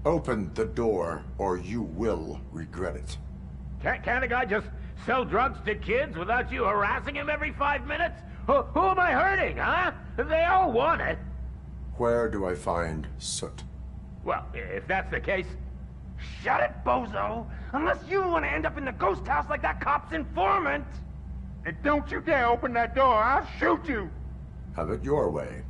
Open the door, or you will regret it. Can't a guy just sell drugs to kids without you harassing him every 5 minutes? Who am I hurting, huh? They all want it. Where do I find Soot? Well, if that's the case... Shut it, bozo! Unless you want to end up in the ghost house like that cop's informant! And don't you dare open that door, I'll shoot you! Have it your way.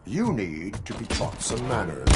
You need to be taught some manners.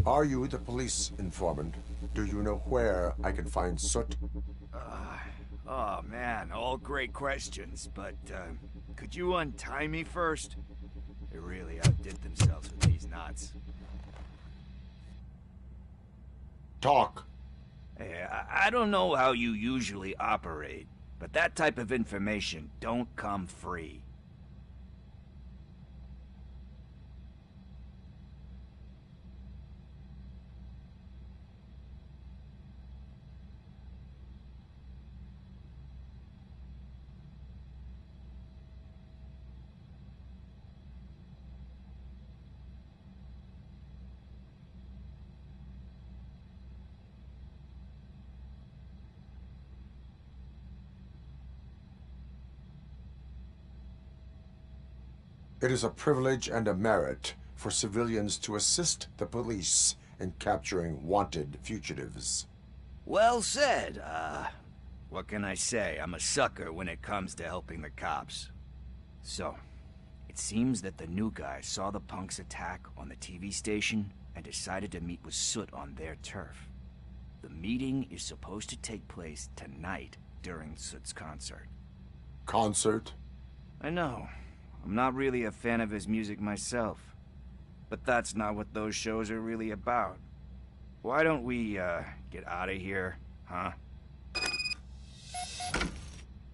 Are you the police informant? Do you know where I can find Soot? Oh man, all great questions, but could you untie me first? They really outdid themselves with these knots. Talk. Hey, I don't know how you usually operate, but that type of information don't come free. It is a privilege and a merit for civilians to assist the police in capturing wanted fugitives. Well said. What can I say? I'm a sucker when it comes to helping the cops. So, it seems that the new guy saw the punks' attack on the TV station and decided to meet with Soot on their turf. The meeting is supposed to take place tonight during Soot's concert. Concert? I know. I'm not really a fan of his music myself. But that's not what those shows are really about. Why don't we, get out of here, huh?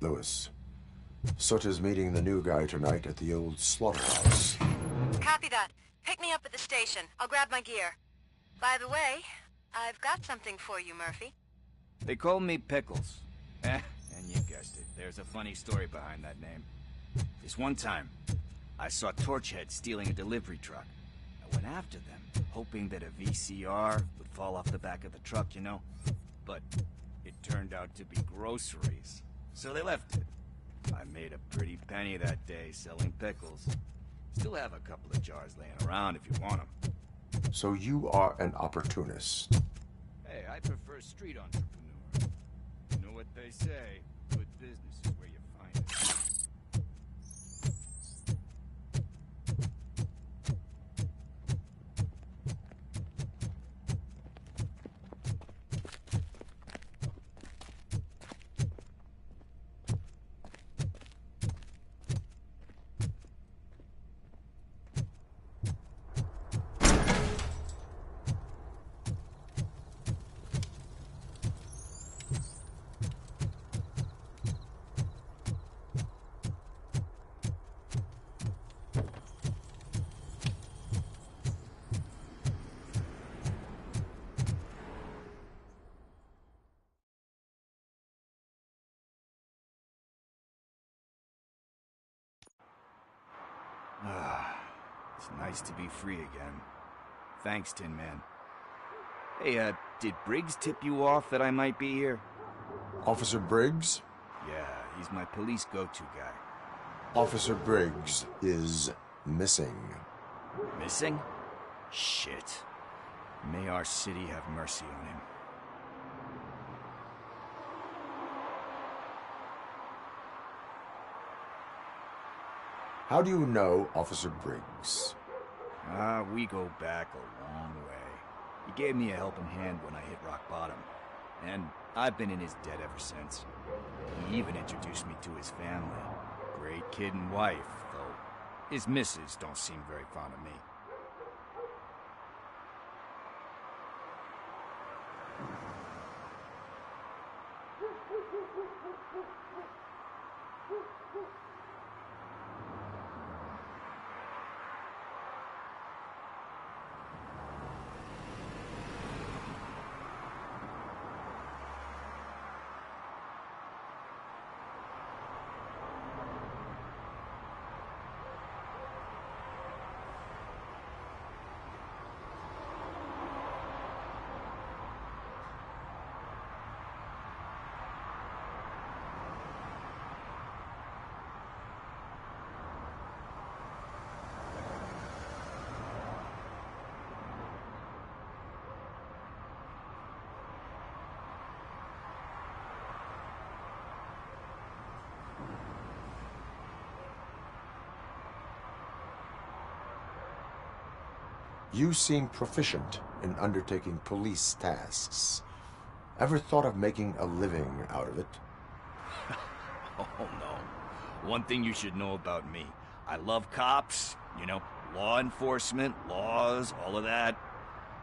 Lewis. Soot is meeting the new guy tonight at the old slaughterhouse. Copy that. Pick me up at the station. I'll grab my gear. By the way, I've got something for you, Murphy. They call me Pickles. And you guessed it. There's a funny story behind that name. This one time, I saw Torchhead stealing a delivery truck. I went after them, hoping that a VCR would fall off the back of the truck, you know? But it turned out to be groceries. So they left it. I made a pretty penny that day selling pickles. Still have a couple of jars laying around if you want them. So you are an opportunist. Hey, I prefer street entrepreneur. You know what they say, good business is where you find it. It's nice to be free again. Thanks, Tin Man. Hey, did Briggs tip you off that I might be here? Officer Briggs? Yeah, he's my police go-to guy. Officer Briggs is missing. Missing? Shit. May our city have mercy on him. How do you know Officer Briggs? We go back a long way. He gave me a helping hand when I hit rock bottom. And I've been in his debt ever since. He even introduced me to his family. Great kid and wife, though his missus don't seem very fond of me. You seem proficient in undertaking police tasks. Ever thought of making a living out of it? Oh, no. One thing you should know about me. I love cops, you know, law enforcement, laws, all of that.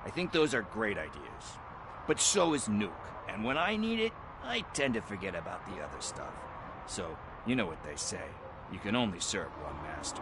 I think those are great ideas. But so is Nuke. And when I need it, I tend to forget about the other stuff. So, you know what they say. You can only serve one master.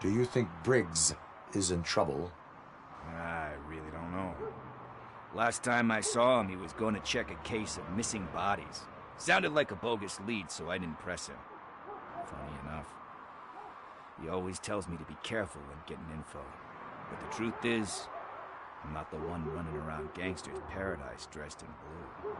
Do you think Briggs is in trouble? I really don't know. Last time I saw him, he was going to check a case of missing bodies. Sounded like a bogus lead, so I didn't press him. Funny enough. He always tells me to be careful when getting info. But the truth is, I'm not the one running around gangsters' paradise dressed in blue.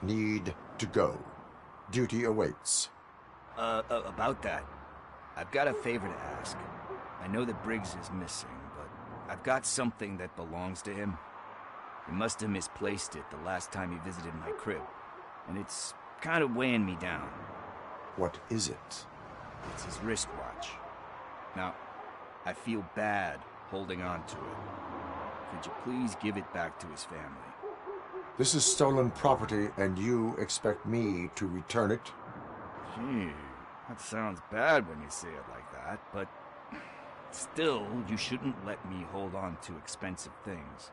Need to go. Duty awaits. About that, I've got a favor to ask. I know that Briggs is missing, but I've got something that belongs to him. He must have misplaced it the last time he visited my crib, and it's kind of weighing me down. What is it? It's his wristwatch. Now, I feel bad holding on to it. Could you please give it back to his family? This is stolen property, and you expect me to return it? Gee, that sounds bad when you say it like that, but still, you shouldn't let me hold on to expensive things.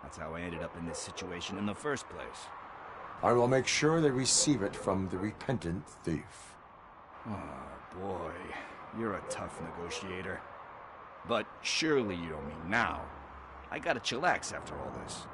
That's how I ended up in this situation in the first place. I will make sure they receive it from the repentant thief. Oh, boy. You're a tough negotiator. But surely you don't mean now. I gotta chillax after all this.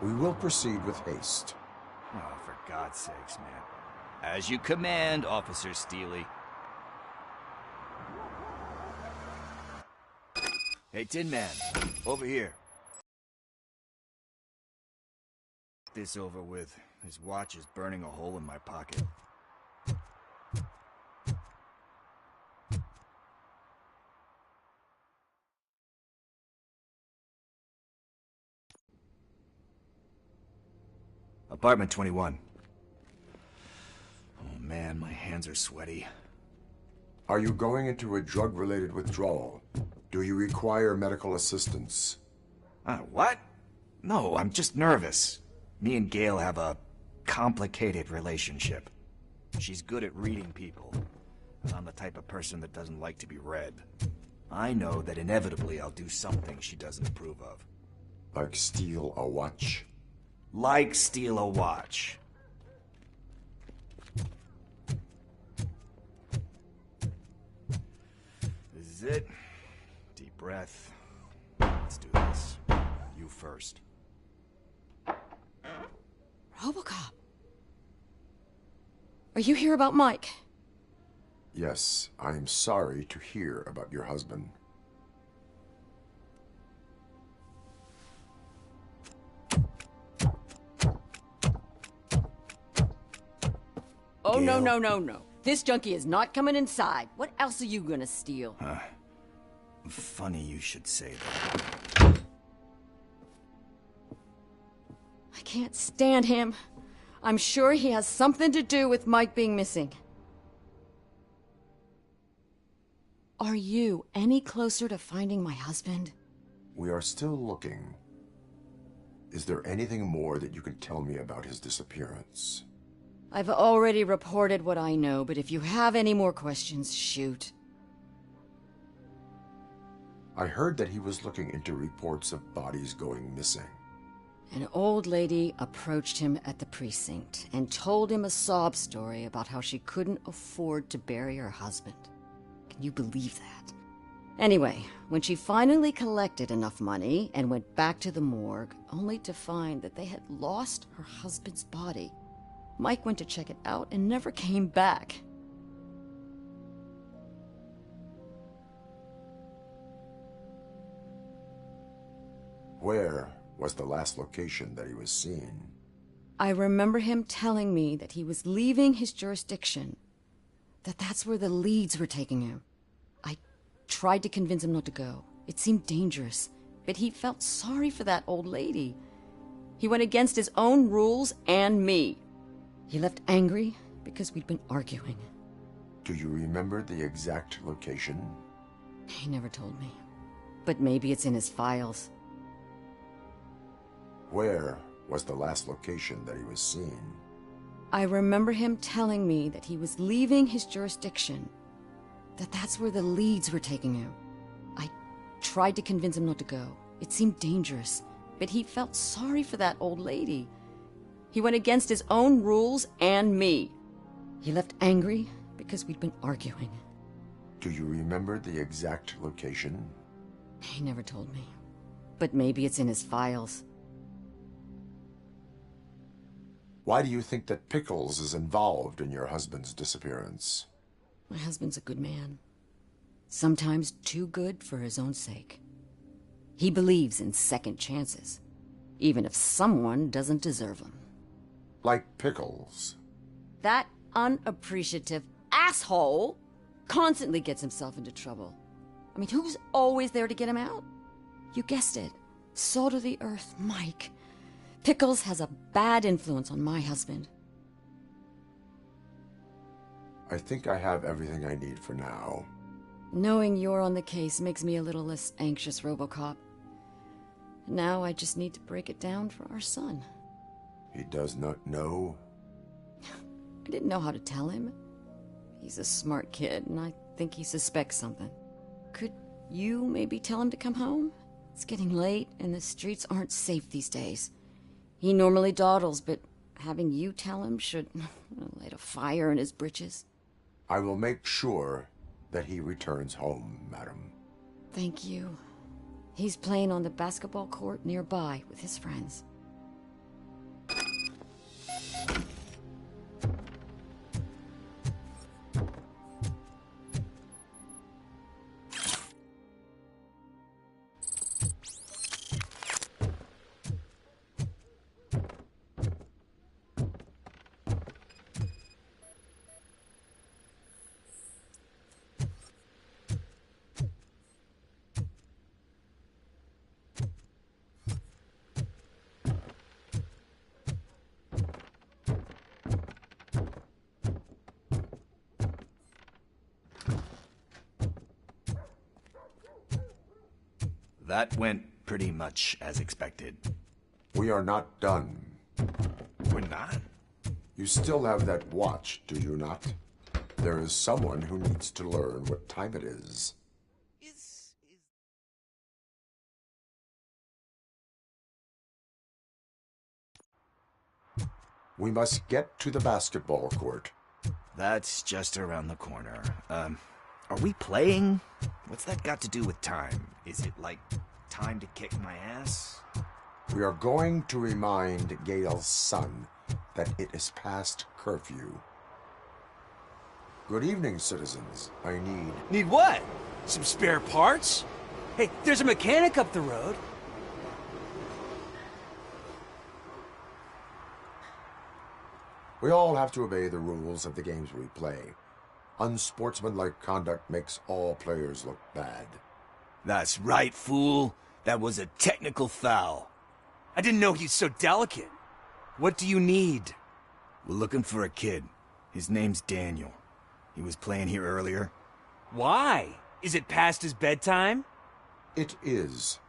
We will proceed with haste. Oh, for God's sakes, man. As you command, Officer Steely. Hey, Tin Man, over here. This over with. His watch is burning a hole in my pocket. Apartment 21. Oh man, my hands are sweaty. Are you going into a drug-related withdrawal? Do you require medical assistance? What? No, I'm just nervous. Me and Gail have a complicated relationship. She's good at reading people, and I'm the type of person that doesn't like to be read. I know that inevitably I'll do something she doesn't approve of. Like steal a watch? Like steal a watch. This is it. Deep breath. Let's do this. You first. Robocop. Are you here about Mike? Yes, I am sorry to hear about your husband. Oh, no. This junkie is not coming inside. What else are you gonna steal? Funny you should say that. I can't stand him. I'm sure he has something to do with Mike being missing. Are you any closer to finding my husband? We are still looking. Is there anything more that you can tell me about his disappearance? I've already reported what I know, but if you have any more questions, shoot. I heard that he was looking into reports of bodies going missing. An old lady approached him at the precinct and told him a sob story about how she couldn't afford to bury her husband. Can you believe that? Anyway, when she finally collected enough money and went back to the morgue, only to find that they had lost her husband's body, Mike went to check it out and never came back. Where was the last location that he was seen? I remember him telling me that he was leaving his jurisdiction, that's where the leads were taking him. I tried to convince him not to go. It seemed dangerous, but he felt sorry for that old lady. He went against his own rules and me. He left angry because we'd been arguing. Do you remember the exact location? He never told me, but maybe it's in his files. Where was the last location that he was seen? I remember him telling me that he was leaving his jurisdiction, that's where the leads were taking him. I tried to convince him not to go. It seemed dangerous, but he felt sorry for that old lady. He went against his own rules and me. He left angry because we'd been arguing. Do you remember the exact location? He never told me, but maybe it's in his files. Why do you think that Pickles is involved in your husband's disappearance? My husband's a good man. Sometimes too good for his own sake. He believes in second chances, even if someone doesn't deserve them. Like Pickles. That unappreciative asshole constantly gets himself into trouble. I mean, who's always there to get him out? You guessed it. Salt of the earth, Mike. Pickles has a bad influence on my husband. I think I have everything I need for now. Knowing you're on the case makes me a little less anxious, Robocop. Now I just need to break it down for our son. He does not know? I didn't know how to tell him. He's a smart kid, and I think he suspects something. Could you maybe tell him to come home? It's getting late, and the streets aren't safe these days. He normally dawdles, but having you tell him should light a fire in his britches. I will make sure that he returns home, madam. Thank you. He's playing on the basketball court nearby with his friends. That went pretty much as expected. We are not done. We're not? You still have that watch, do you not? There is someone who needs to learn what time it is. We must get to the basketball court. That's just around the corner. Are we playing? What's that got to do with time? Is it like time to kick my ass? We are going to remind Gail's son that it is past curfew. Good evening, citizens. I need... Need what? Some spare parts? Hey, there's a mechanic up the road. We all have to obey the rules of the games we play. Unsportsmanlike conduct makes all players look bad. That's right, fool. That was a technical foul. I didn't know he's so delicate. What do you need? We're looking for a kid. His name's Daniel. He was playing here earlier. Why? Is it past his bedtime? It is.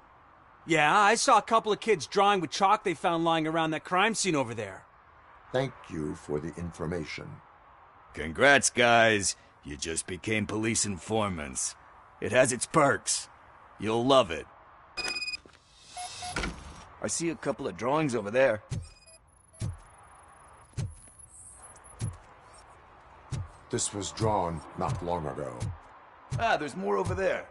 Yeah, I saw a couple of kids drawing with chalk they found lying around that crime scene over there. Thank you for the information. Congrats, guys. You just became police informants. It has its perks. You'll love it. I see a couple of drawings over there. This was drawn not long ago. Ah, there's more over there.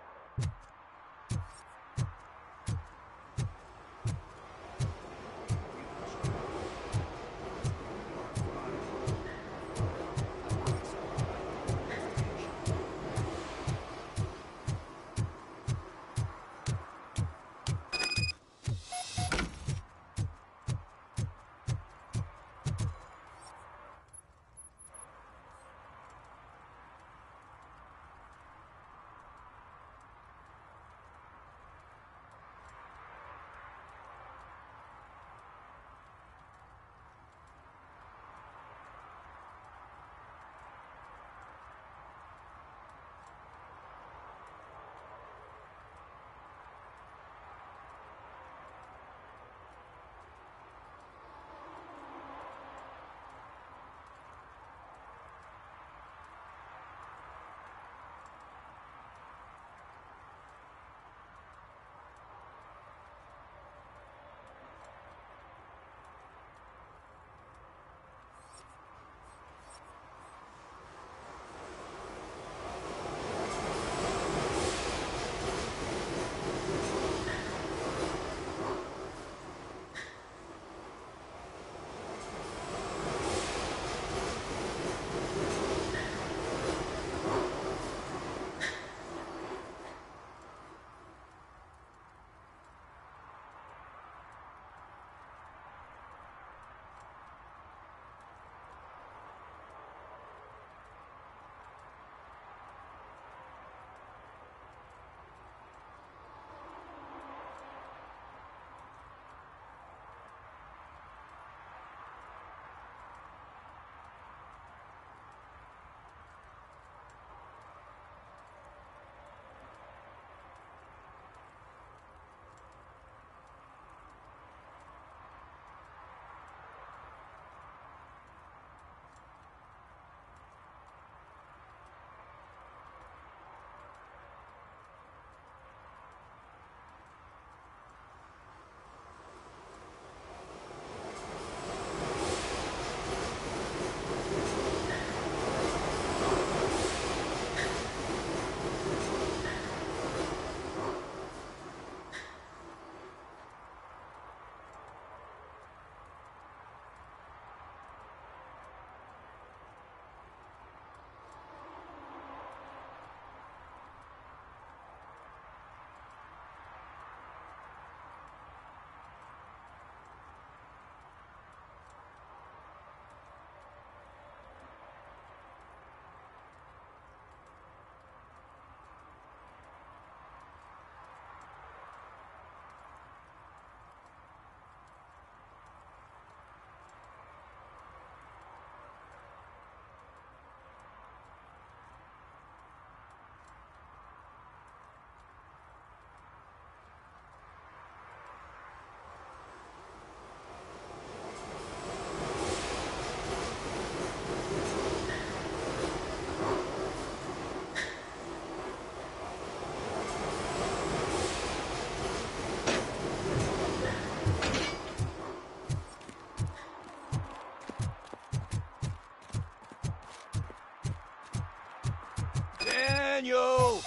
Daniel!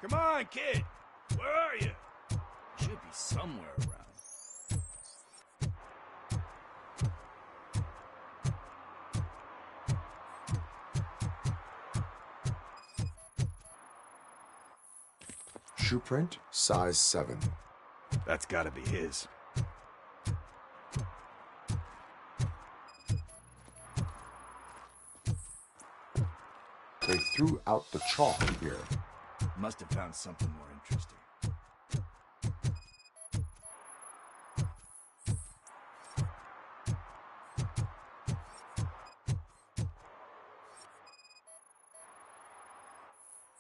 Come on, kid. Where are you? Should be somewhere around. Shoe print, size 7. That's gotta be his. They threw out the chalk here. Must have found something more interesting.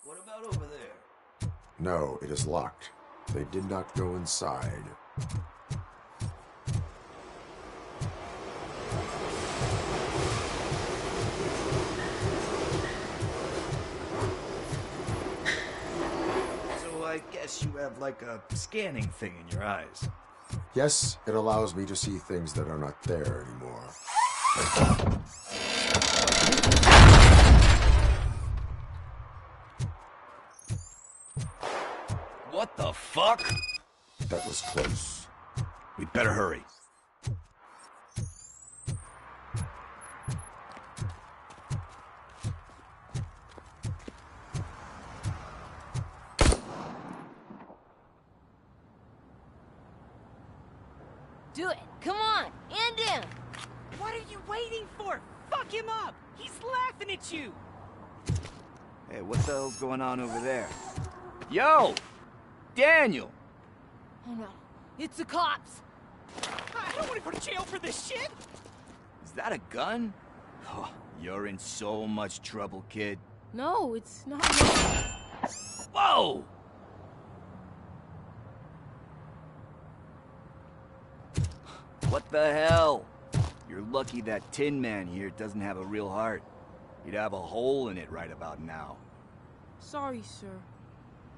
What about over there? No, it is locked. They did not go inside. So I guess you have like a scanning thing in your eyes. Yes, it allows me to see things that are not there anymore. What the fuck? That was close. We'd better hurry. Do it. Come on. End him. What are you waiting for? Fuck him up! He's laughing at you! Hey, what the hell's going on over there? Yo! Daniel! Oh no. It's the cops. I don't want to go to jail for this shit! Is that a gun? Oh, you're in so much trouble, kid. No, it's not. Whoa! What the hell? You're lucky that Tin Man here doesn't have a real heart. He'd have a hole in it right about now. Sorry, sir.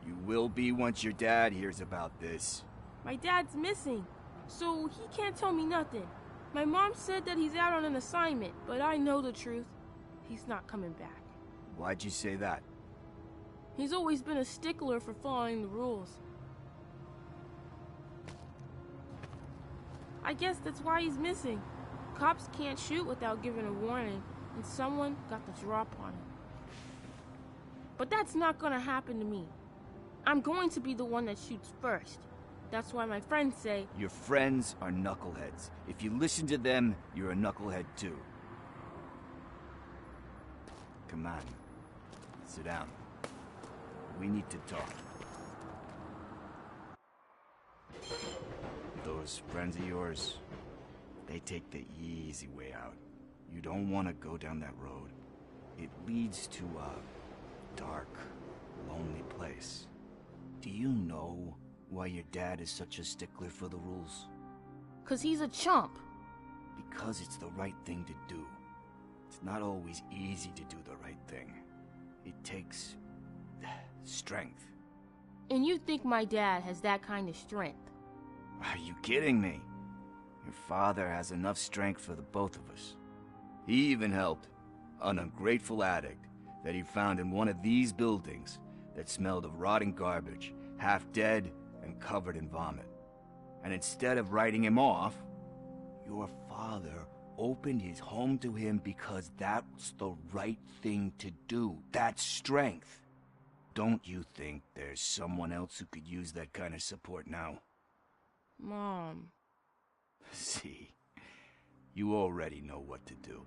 You will be once your dad hears about this. My dad's missing, so he can't tell me nothing. My mom said that he's out on an assignment, but I know the truth. He's not coming back. Why'd you say that? He's always been a stickler for following the rules. I guess that's why he's missing. Cops can't shoot without giving a warning, and someone got the drop on him. But that's not gonna happen to me. I'm going to be the one that shoots first. That's why my friends say... Your friends are knuckleheads. If you listen to them, you're a knucklehead too. Come on. Sit down. We need to talk. Those friends of yours, they take the easy way out. You don't want to go down that road. It leads to a dark, lonely place. Do you know why your dad is such a stickler for the rules? 'Cause he's a chump. Because it's the right thing to do. It's not always easy to do the right thing. It takes strength. And you think my dad has that kind of strength? Are you kidding me? Your father has enough strength for the both of us. He even helped an ungrateful addict that he found in one of these buildings that smelled of rotting garbage, half dead and covered in vomit. And instead of writing him off, your father opened his home to him because that's the right thing to do. That's strength. Don't you think there's someone else who could use that kind of support now? Mom. See, you already know what to do.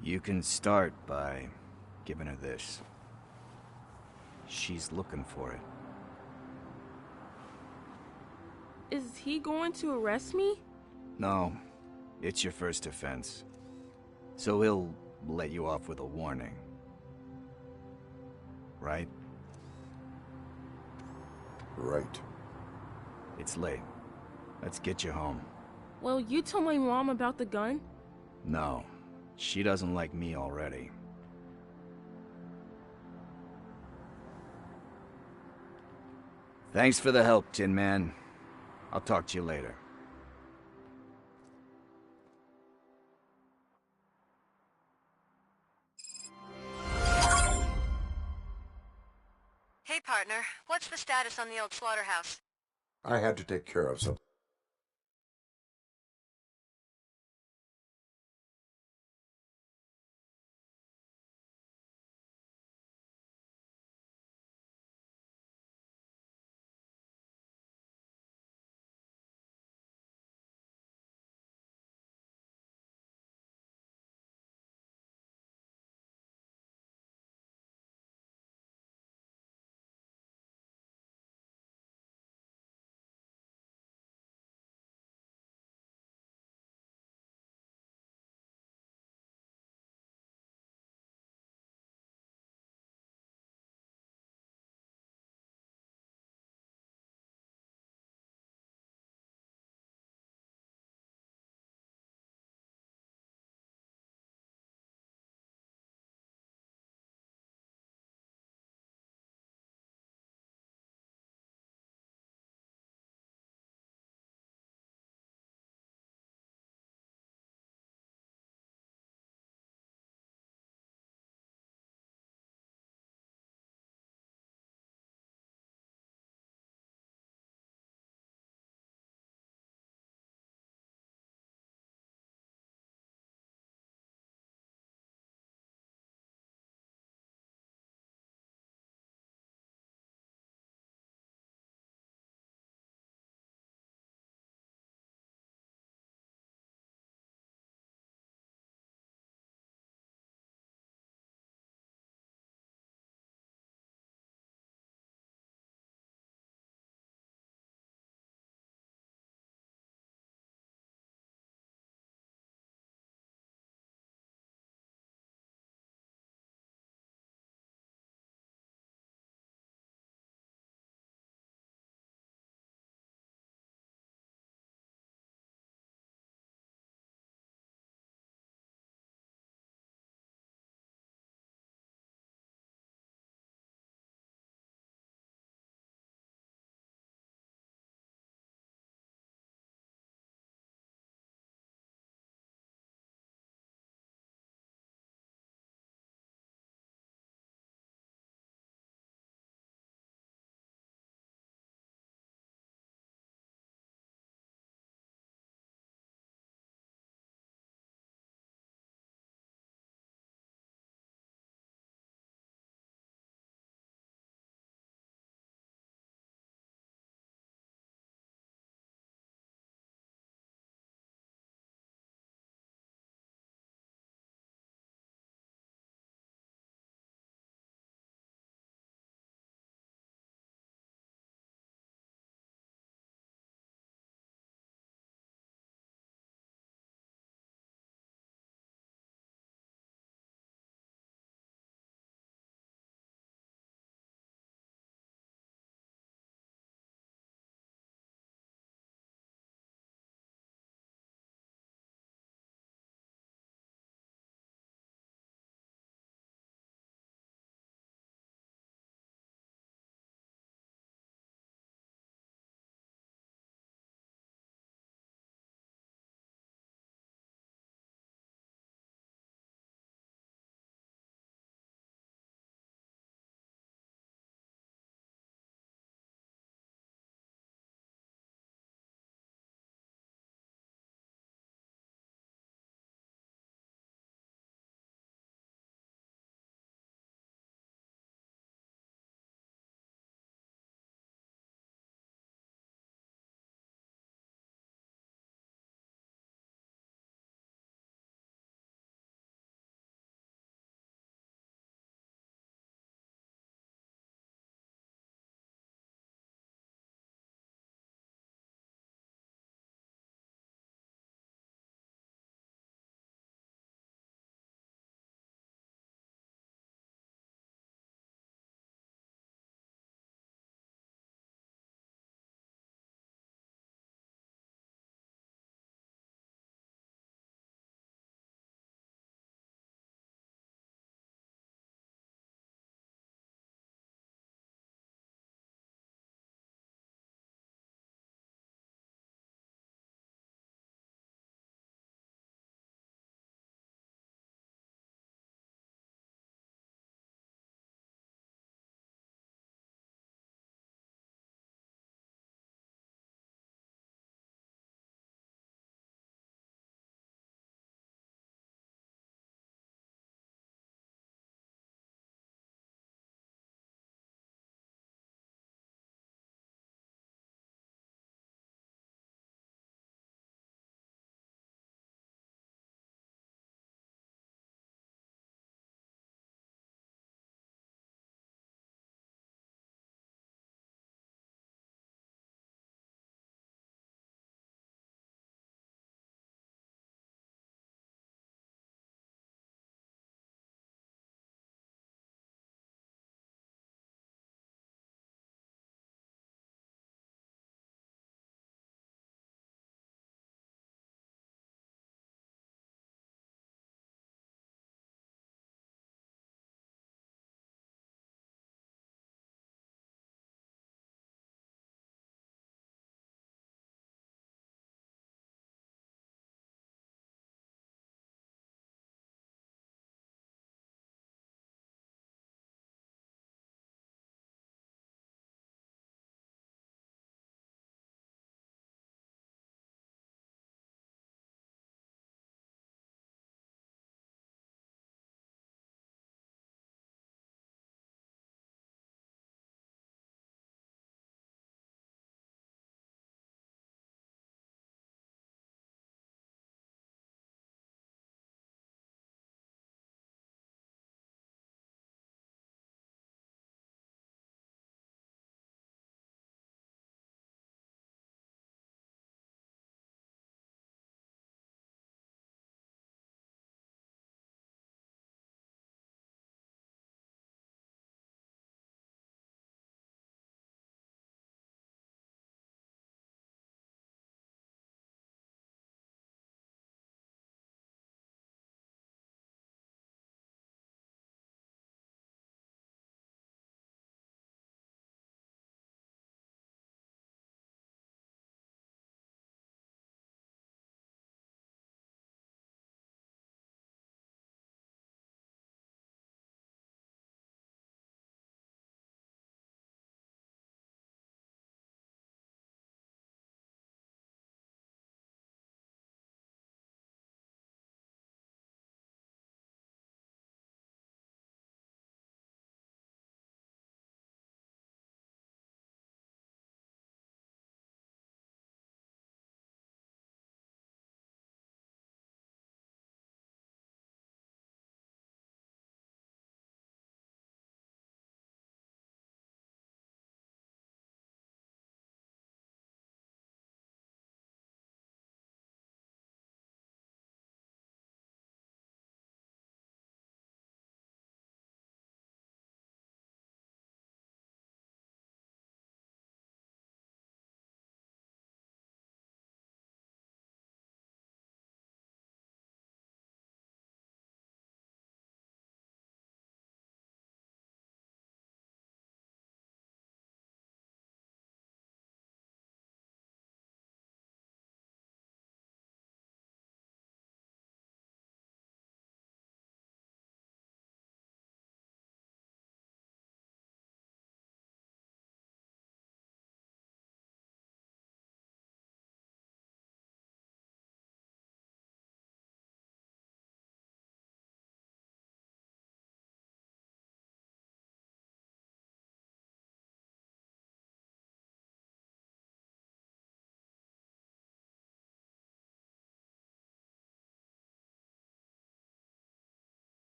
You can start by giving her this. She's looking for it. Is he going to arrest me? No, it's your first offense. So he'll let you off with a warning. Right? Right. It's late. Let's get you home. Well, you told my mom about the gun? No, she doesn't like me already. Thanks for the help, Tin Man. I'll talk to you later. partner. What's the status on the old slaughterhouse? I had to take care of something.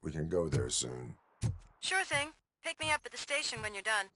We can go there soon. Sure thing. Pick me up at the station when you're done.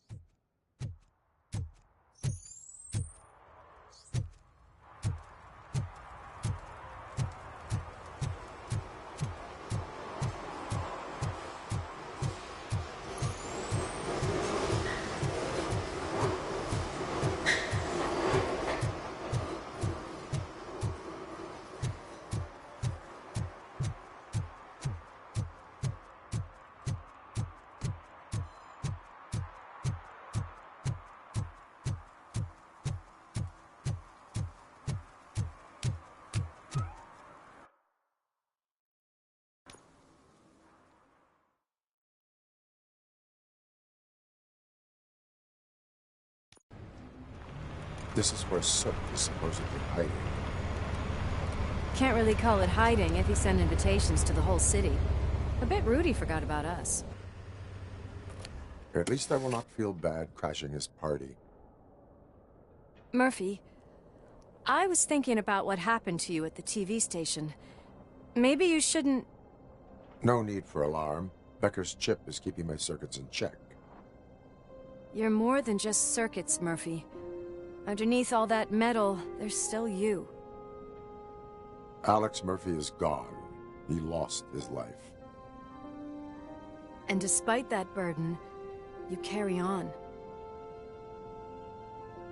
This is where Soot is supposedly hiding. Can't really call it hiding if he sent invitations to the whole city. A bit rude he forgot about us. At least I will not feel bad crashing his party. Murphy, I was thinking about what happened to you at the TV station. Maybe you shouldn't... No need for alarm. Becker's chip is keeping my circuits in check. You're more than just circuits, Murphy. Underneath all that metal, there's still you. Alex Murphy is gone. He lost his life. And despite that burden, you carry on.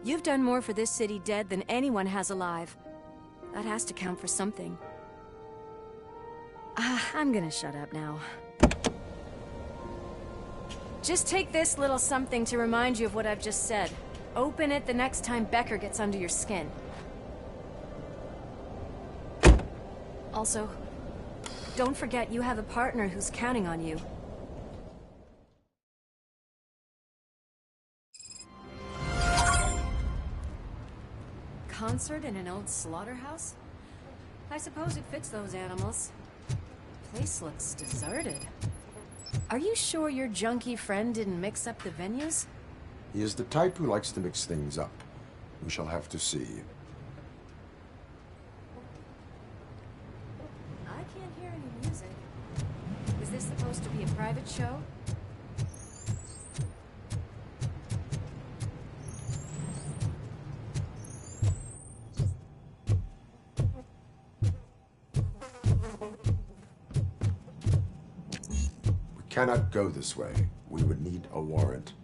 You've done more for this city dead than anyone has alive. That has to count for something. I'm gonna shut up now. Just take this little something to remind you of what I've just said. Open it the next time Becker gets under your skin. Also, don't forget you have a partner who's counting on you. Concert in an old slaughterhouse? I suppose it fits those animals. Place looks deserted. Are you sure your junkie friend didn't mix up the venues? He is the type who likes to mix things up. We shall have to see. I can't hear any music. Is this supposed to be a private show? We cannot go this way. We would need a warrant.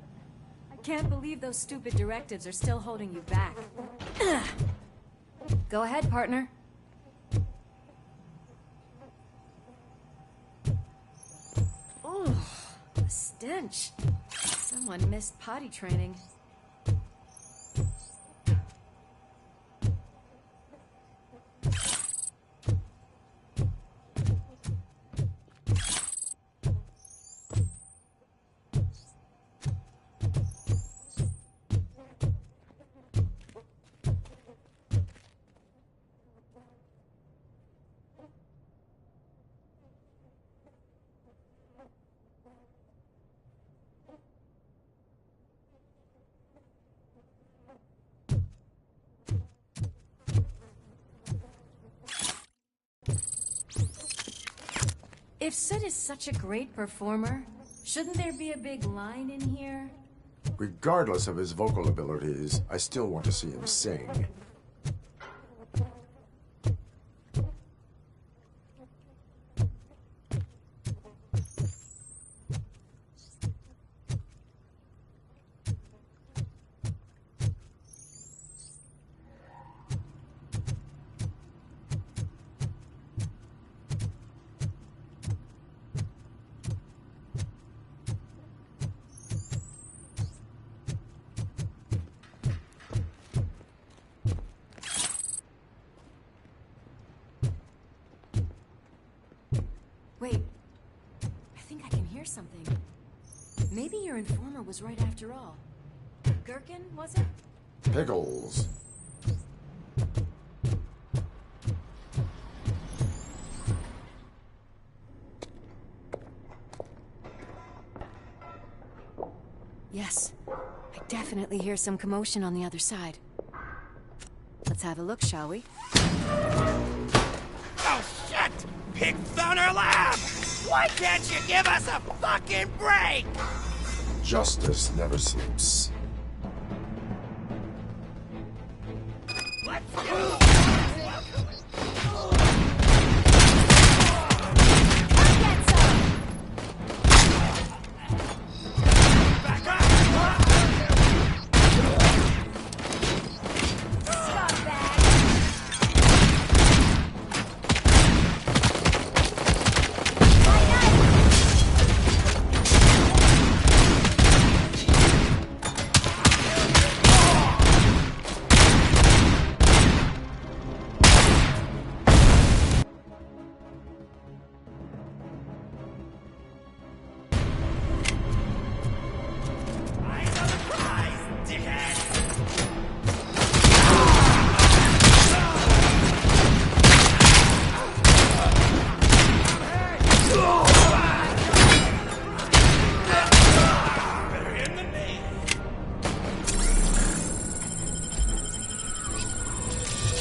Can't believe those stupid directives are still holding you back. Go ahead, partner. Oh, the stench. Someone missed potty training. If Sid is such a great performer, shouldn't there be a big line in here? Regardless of his vocal abilities, I still want to see him sing. Wait, I think I can hear something. Maybe your informer was right after all. Gherkin, was it? Pickles. Yes, I definitely hear some commotion on the other side. Let's have a look, shall we? Oh, shit! Pig Thunder Lab! Why can't you give us a fucking break? Justice never sleeps. Let's go!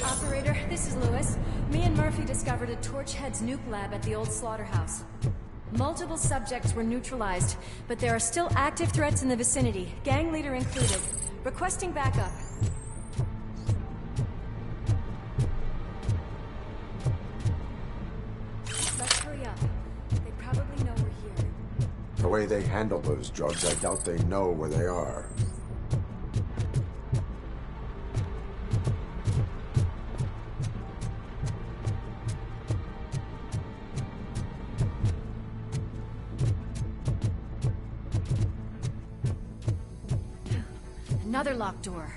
Operator, this is Lewis. Me and Murphy discovered a Torchhead's nuke lab at the old slaughterhouse. Multiple subjects were neutralized, but there are still active threats in the vicinity, gang leader included. Requesting backup. Let's hurry up. They probably know we're here. The way they handle those drugs, I doubt they know where they are. Another locked door.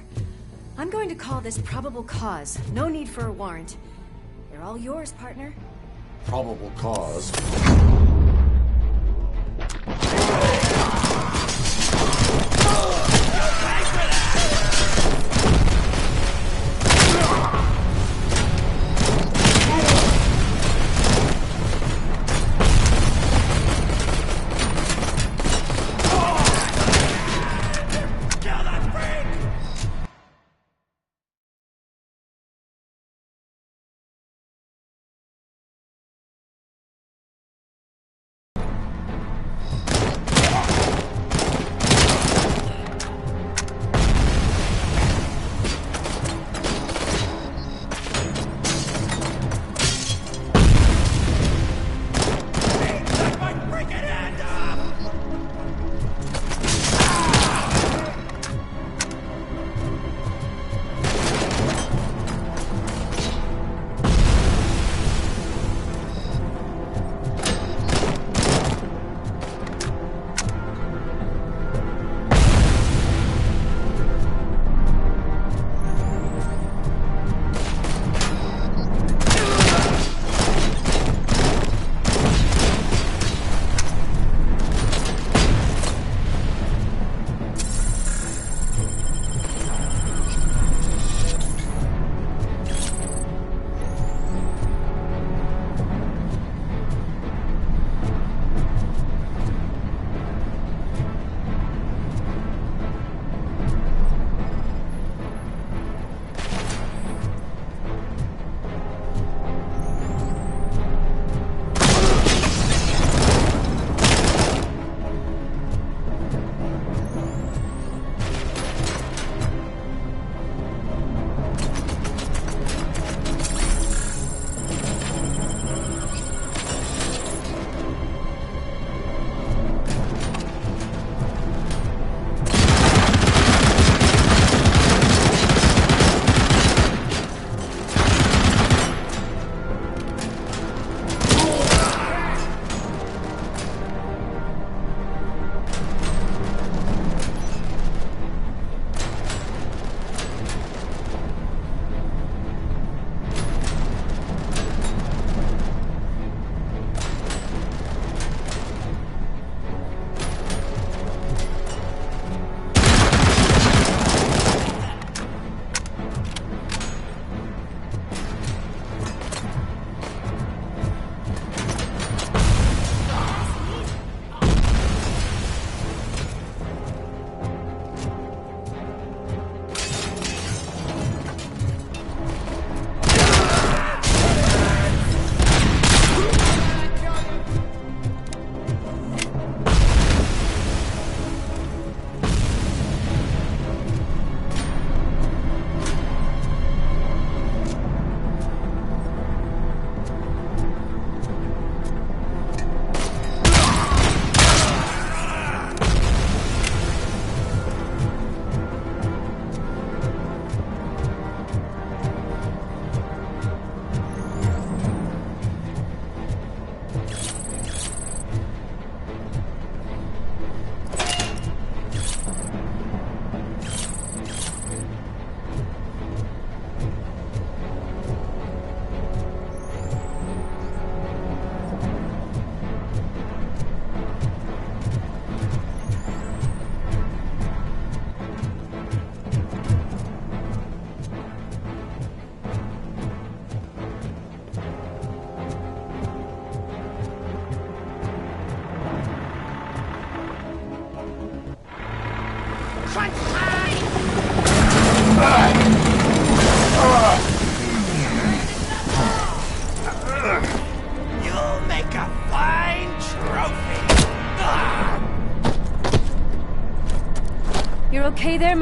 I'm going to call this probable cause. No need for a warrant. They're all yours, partner. Probable cause.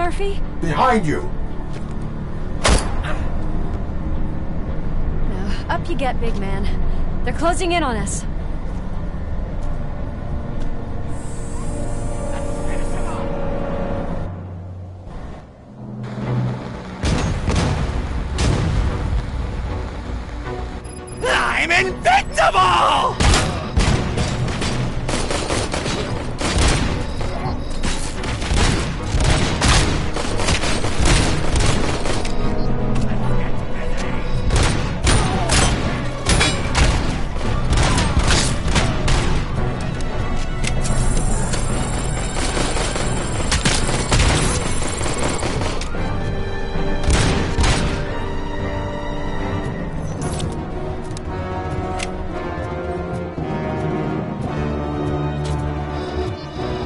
Murphy? Behind you! Now, up you get, big man. They're closing in on us. I'm invincible!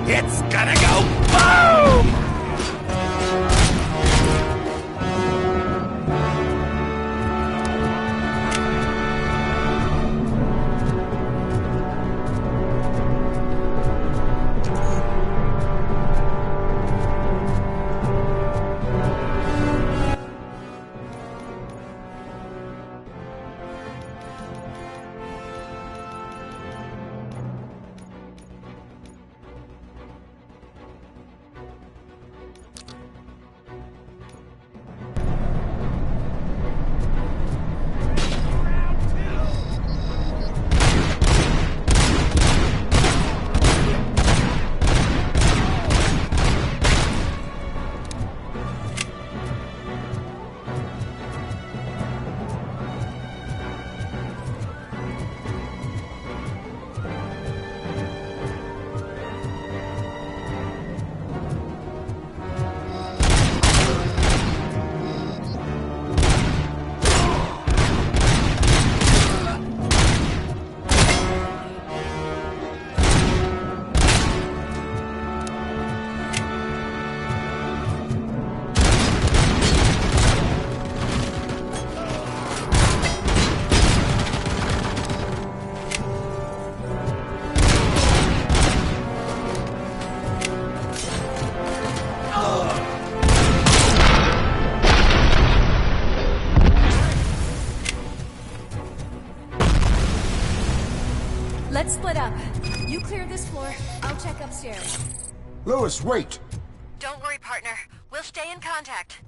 It's gonna go boom! Let's split up. You clear this floor, I'll check upstairs. Lewis, wait! Don't worry, partner. We'll stay in contact.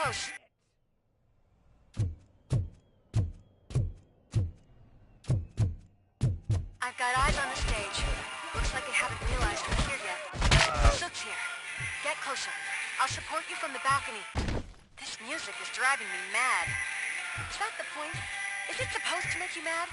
Close. I've got eyes on the stage. Looks like they haven't realized we're here yet. Sook's here. Get closer. I'll support you from the balcony. This music is driving me mad. Is that the point? Is it supposed to make you mad?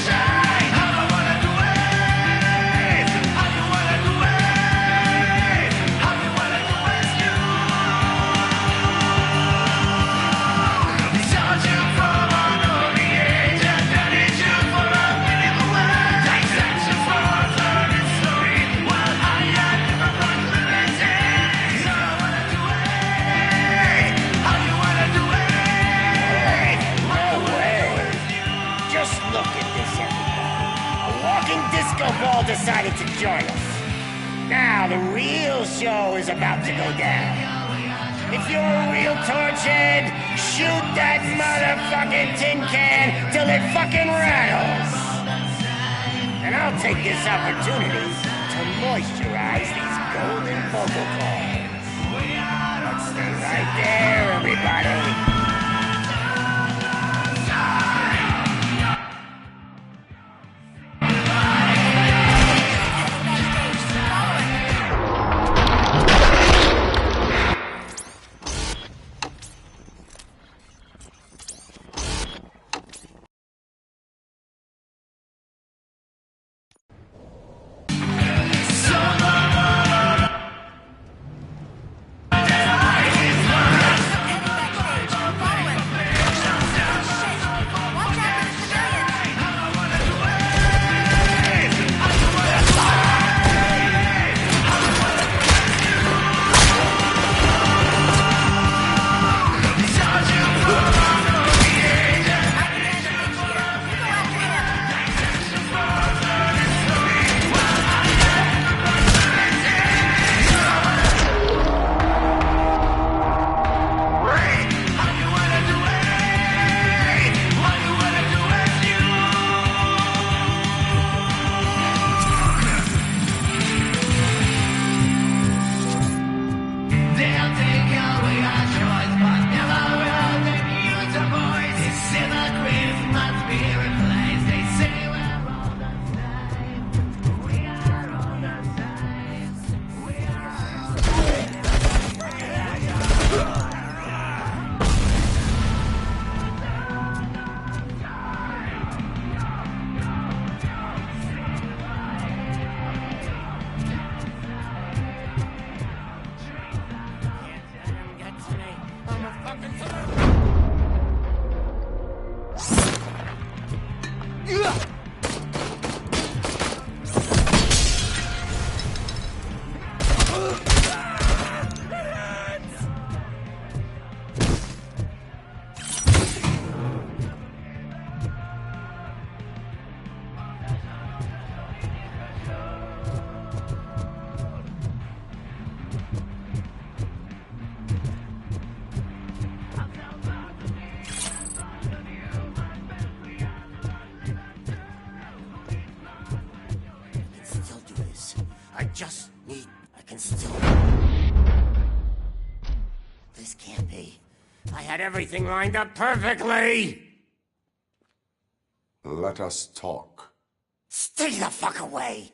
Shine! decided to join us. Now the real show is about to go down. If you're a real torchhead, shoot that motherfucking tin can till it fucking rattles. And I'll take this opportunity to moisturize these golden vocal cords. Let's stay right there, everybody. This can't be. I had everything lined up perfectly! Let us talk. Stay the fuck away!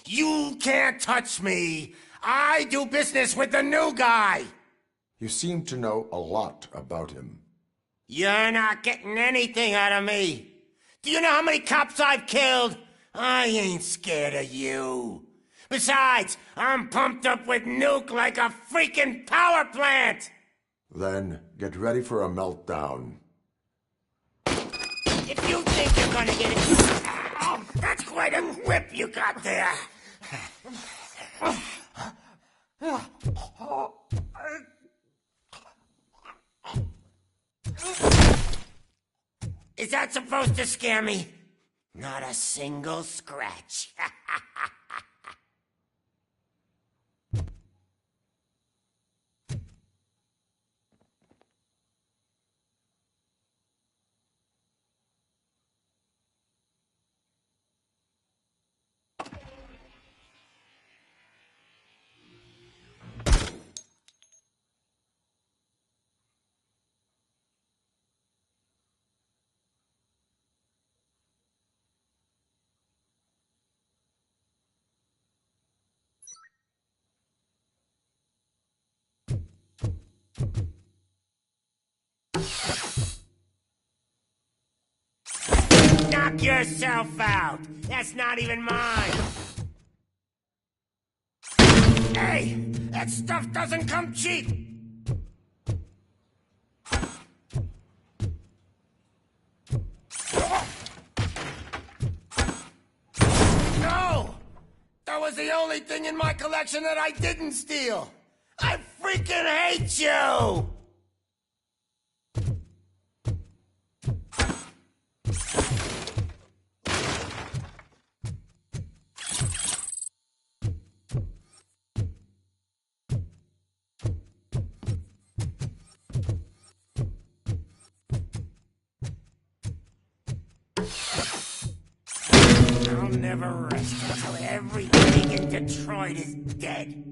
You can't touch me! I do business with the new guy! You seem to know a lot about him. You're not getting anything out of me! Do you know how many cops I've killed? I ain't scared of you. Besides, I'm pumped up with nuke like a freaking power plant! Then get ready for a meltdown. If you think you're gonna get it... Oh, that's quite a whip you got there! Is that supposed to scare me? Not a single scratch. Knock yourself out! That's not even mine! Hey! That stuff doesn't come cheap! No! That was the only thing in my collection that I didn't steal! I freaking hate you! never rest until every pig in Detroit is dead.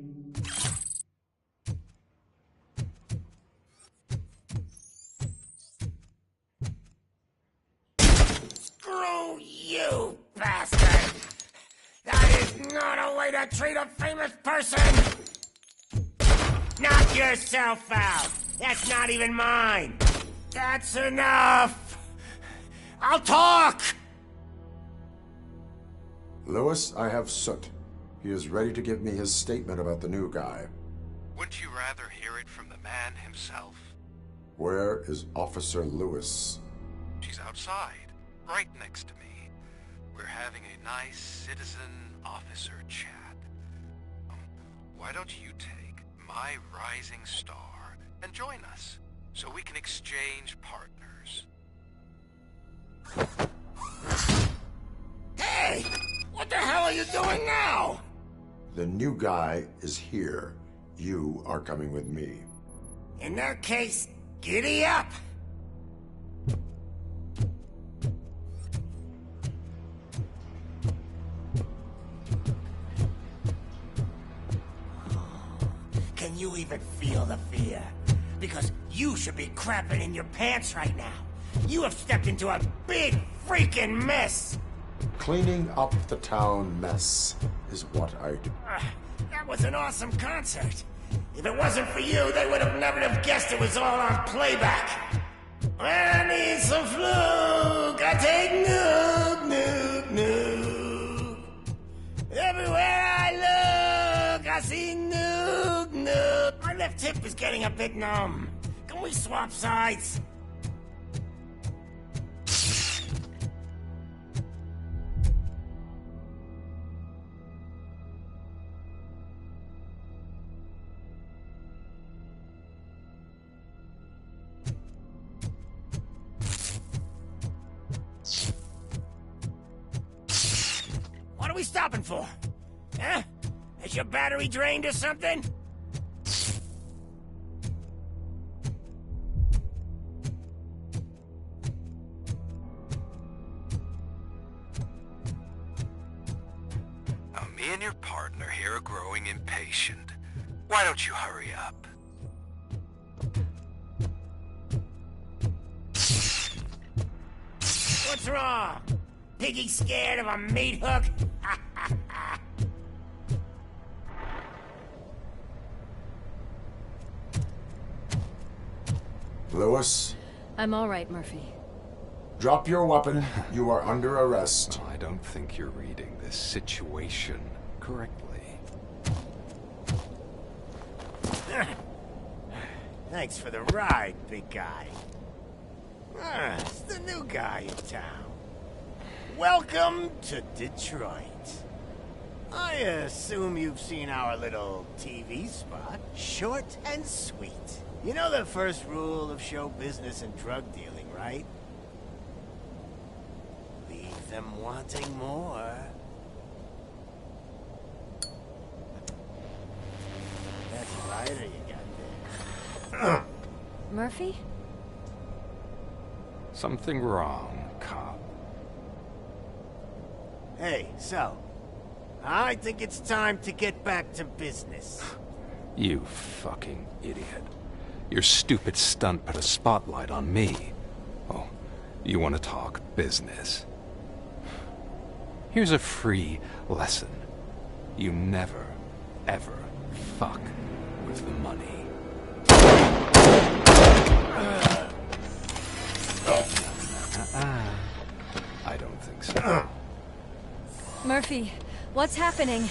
Screw you, bastard! That is not a way to treat a famous person! Knock yourself out! That's not even mine! That's enough! I'll talk! Lewis, I have Soot. He is ready to give me his statement about the new guy. Wouldn't you rather hear it from the man himself? Where is Officer Lewis? She's outside, right next to me. We're having a nice citizen-officer chat. Why don't you take my rising star and join us, so we can exchange partners? Hey! What the hell are you doing now? The new guy is here. You are coming with me. In that case, giddy up! Can you even feel the fear? Because you should be crapping in your pants right now. You have stepped into a big freaking mess! Cleaning up the town mess is what I do. That was an awesome concert. If it wasn't for you, they would have never have guessed it was all on playback. When I need some fluke, I take nuke, nuke, nuke. Everywhere I look, I see nuke, nuke. My left hip is getting a bit numb. Can we swap sides? What are we stopping for? Huh? Is your battery drained or something? Now, me and your partner here are growing impatient. Why don't you hurry up? What's wrong? Piggy scared of a meat hook? Lewis? I'm all right, Murphy. Drop your weapon. You are under arrest. I don't think you're reading this situation correctly. Thanks for the ride, big guy. It's the new guy in town. Welcome to Detroit. I assume you've seen our little TV spot. Short and sweet. You know the first rule of show business and drug dealing, right? Leave them wanting more. That's lighter you got there. Murphy? Something wrong, cop. Hey, so, I think it's time to get back to business. You fucking idiot. Your stupid stunt put a spotlight on me. Oh, you want to talk business? Here's a free lesson. You never, ever fuck with the money. I don't think so. Murphy, what's happening?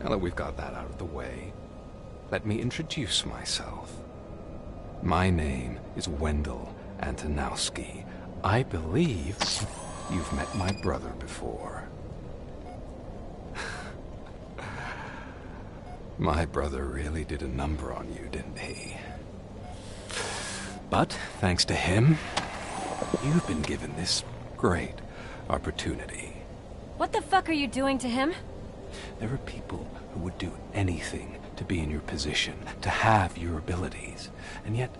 Now that we've got that out of the way, let me introduce myself. My name is Wendell Antonowski. I believe you've met my brother before. My brother really did a number on you, didn't he? But thanks to him, you've been given this great opportunity. What the fuck are you doing to him? There are people who would do anything to be in your position, to have your abilities, and yet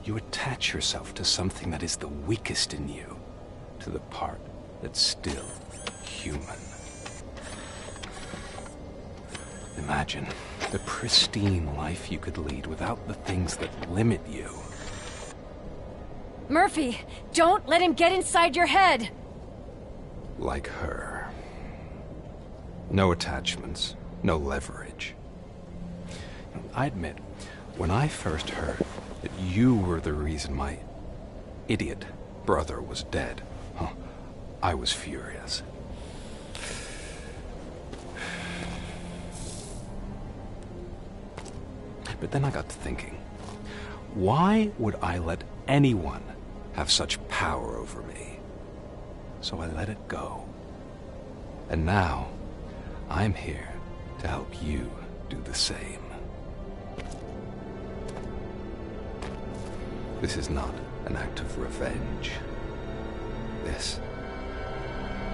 you attach yourself to something that is the weakest in you, to to the part that's still human. Imagine the pristine life you could lead without the things that limit you. Murphy, don't let him get inside your head! Like her. No attachments, no leverage. I admit, when I first heard that you were the reason my idiot brother was dead, I was furious. But then I got to thinking, why would I let anyone have such power over me? So I let it go. And now, I'm here to help you do the same. This is not an act of revenge. This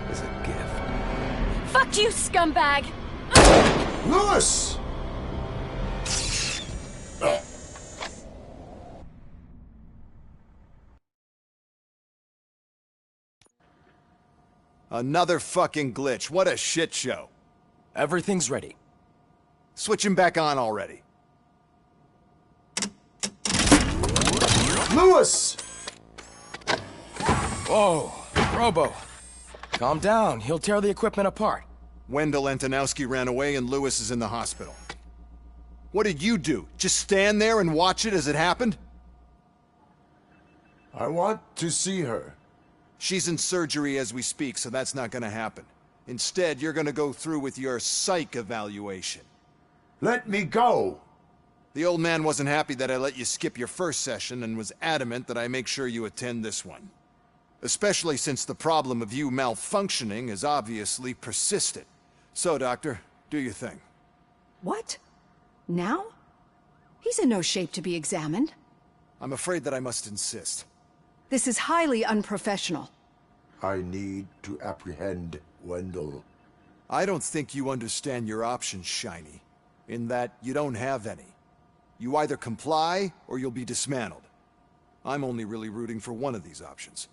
is a gift. Fuck you, scumbag! Lewis! Another fucking glitch. What a shit show. Everything's ready. Switch him back on already. Lewis! Whoa, Robo. Calm down. He'll tear the equipment apart. Wendell Antonowski ran away and Lewis is in the hospital. What did you do? Just stand there and watch it as it happened? I want to see her. She's in surgery as we speak, so that's not gonna happen. Instead, you're gonna go through with your psych evaluation. Let me go! The old man wasn't happy that I let you skip your first session and was adamant that I make sure you attend this one. Especially since the problem of you malfunctioning is obviously persistent. So, Doctor, do your thing. What? Now? He's in no shape to be examined. I'm afraid that I must insist. This is highly unprofessional. I need to apprehend Wendell. I don't think you understand your options, Shiny. In that, you don't have any. You either comply, or you'll be dismantled. I'm only really rooting for one of these options.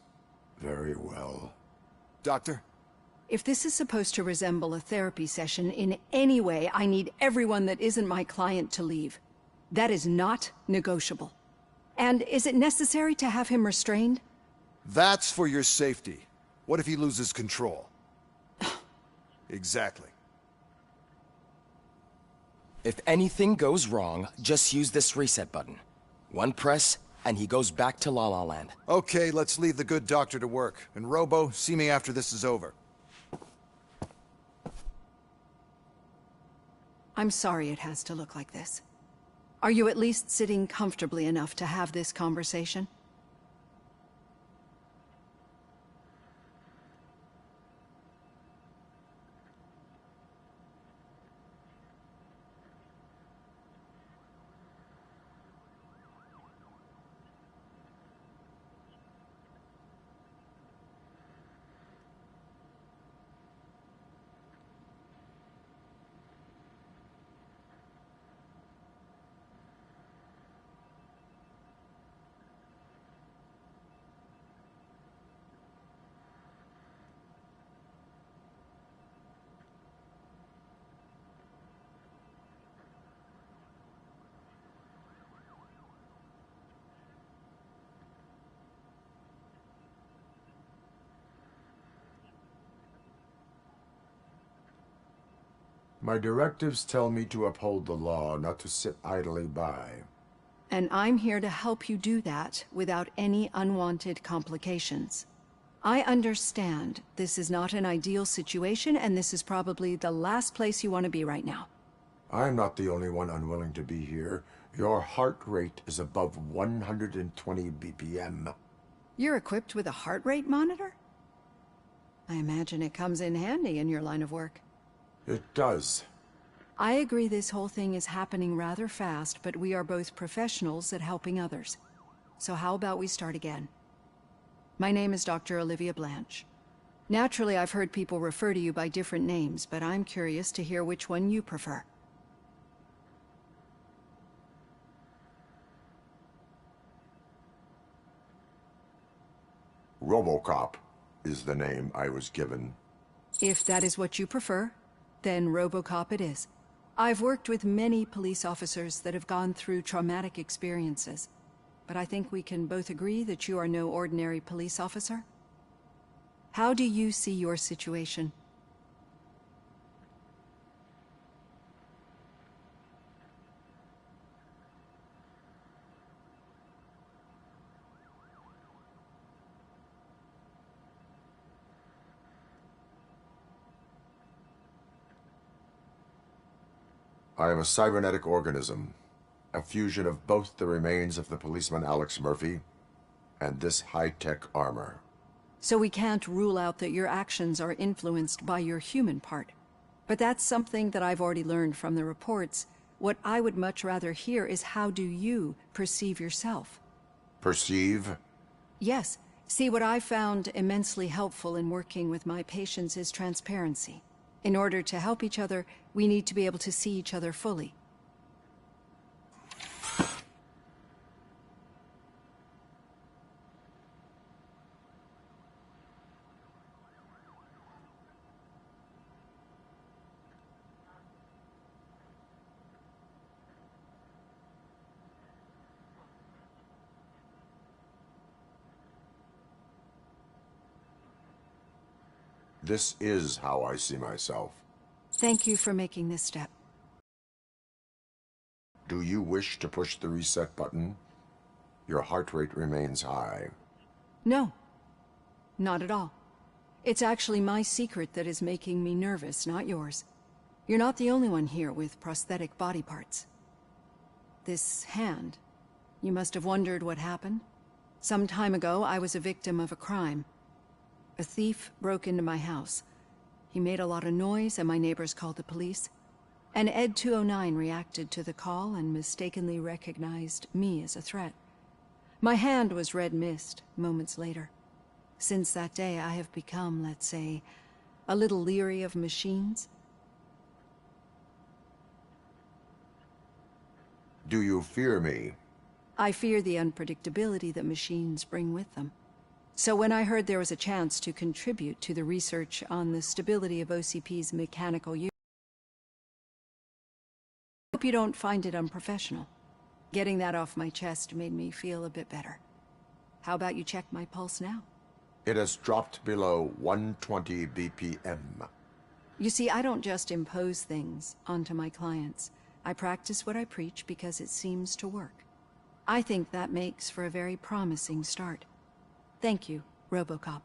Very well. Doctor? If this is supposed to resemble a therapy session in any way, I need everyone that isn't my client to leave. That is not negotiable. And is it necessary to have him restrained? That's for your safety. What if he loses control? Exactly. If anything goes wrong, just use this reset button. One press, and he goes back to La La Land. Okay, let's leave the good doctor to work. And Robo, see me after this is over. I'm sorry it has to look like this. Are you at least sitting comfortably enough to have this conversation? My directives tell me to uphold the law, not to sit idly by. And I'm here to help you do that without any unwanted complications. I understand this is not an ideal situation, and this is probably the last place you want to be right now. I'm not the only one unwilling to be here. Your heart rate is above 120 BPM. You're equipped with a heart rate monitor? I imagine it comes in handy in your line of work. It does. I agree this whole thing is happening rather fast, but we are both professionals at helping others. So how about we start again? My name is Dr. Olivia Blanche. Naturally, I've heard people refer to you by different names, but I'm curious to hear which one you prefer. Robocop. is the name I was given. If that is what you prefer, then Robocop it is. I've worked with many police officers that have gone through traumatic experiences, but I think we can both agree that you are no ordinary police officer. How do you see your situation? I am a cybernetic organism, a fusion of both the remains of the policeman Alex Murphy and this high-tech armor. So we can't rule out that your actions are influenced by your human part. But that's something that I've already learned from the reports. What I would much rather hear is how do you perceive yourself? Perceive? Yes. See, what I found immensely helpful in working with my patients is transparency. In order to help each other, we need to be able to see each other fully. This is how I see myself. Thank you for making this step. Do you wish to push the reset button? Your heart rate remains high. No, not at all. It's actually my secret that is making me nervous, not yours. You're not the only one here with prosthetic body parts. This hand, you must have wondered what happened. Some time ago, I was a victim of a crime. A thief broke into my house. He made a lot of noise and my neighbors called the police. And Ed 209 reacted to the call and mistakenly recognized me as a threat. My hand was red mist moments later. Since that day, I have become, let's say, a little leery of machines. Do you fear me? I fear the unpredictability that machines bring with them. So when I heard there was a chance to contribute to the research on the stability of OCP's mechanical use, I hope you don't find it unprofessional. Getting that off my chest made me feel a bit better. How about you check my pulse now? It has dropped below 120 BPM. You see, I don't just impose things onto my clients. I practice what I preach because it seems to work. I think that makes for a very promising start. Thank you, Robocop.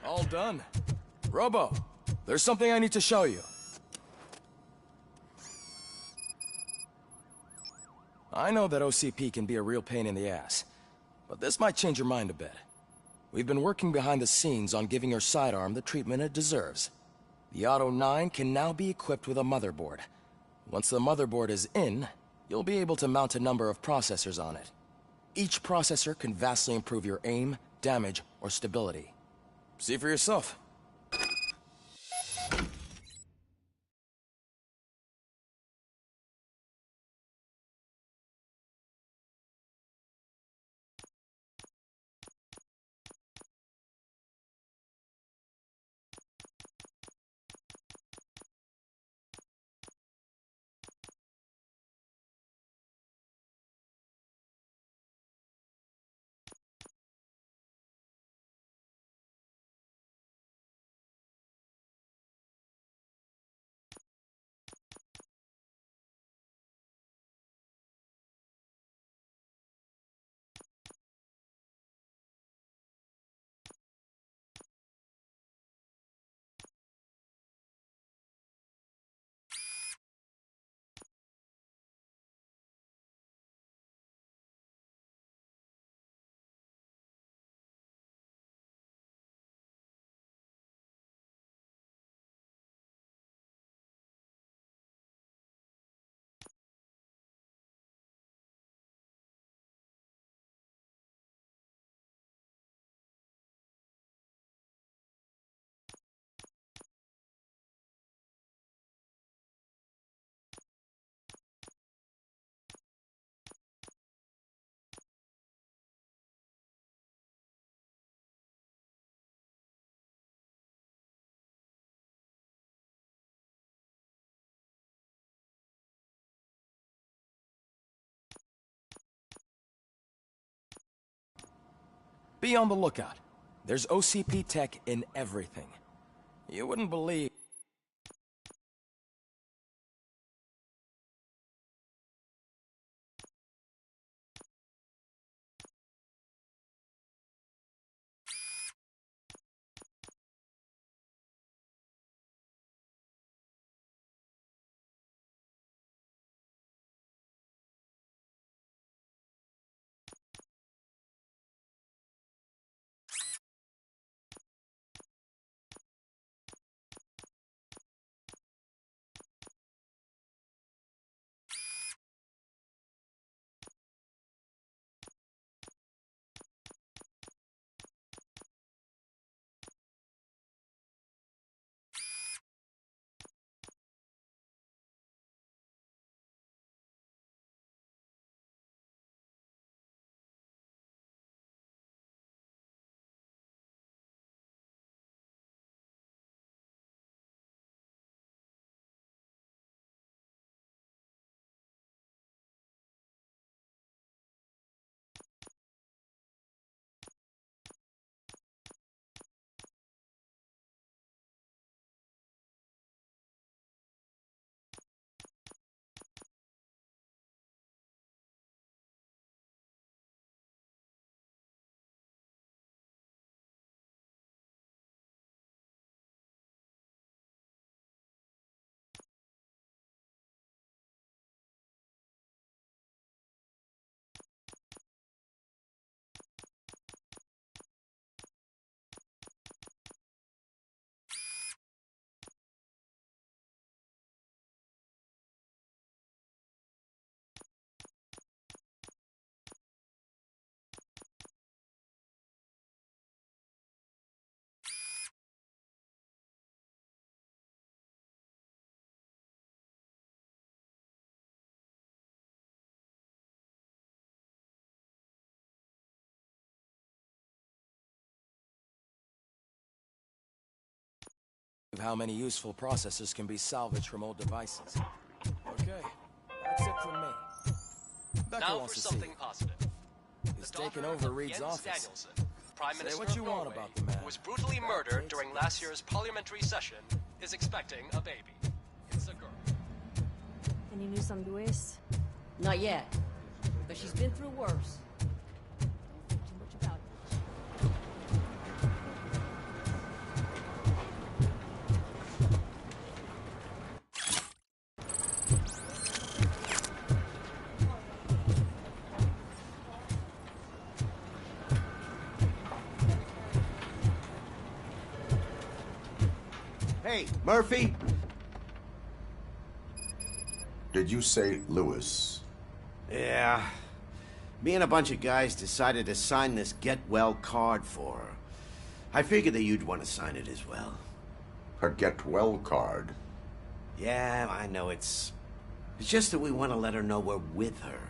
All done. Robo, there's something I need to show you. I know that OCP can be a real pain in the ass, but this might change your mind a bit. We've been working behind the scenes on giving your sidearm the treatment it deserves. The Auto 9 can now be equipped with a motherboard. Once the motherboard is in, you'll be able to mount a number of processors on it. Each processor can vastly improve your aim, damage, or stability. See for yourself. Be on the lookout. There's OCP tech in everything. You wouldn't believe... how many useful processors can be salvaged from old devices. Okay, that's it from me. Becca now wants for to something see positive. He's taken over Reed's office. Danielson, Prime Say Minister what you of want Norway, about the man. who was brutally murdered during last year's parliamentary session, is expecting a baby. It's a girl. Any news on Luis? Not yet, but she's been through worse. Don't think too much about it. Hey, Murphy? Did you say Lewis? Yeah. Me and a bunch of guys decided to sign this get well card for her. I figured that you'd want to sign it as well. A get well card? Yeah, I know it's just that we want to let her know we're with her.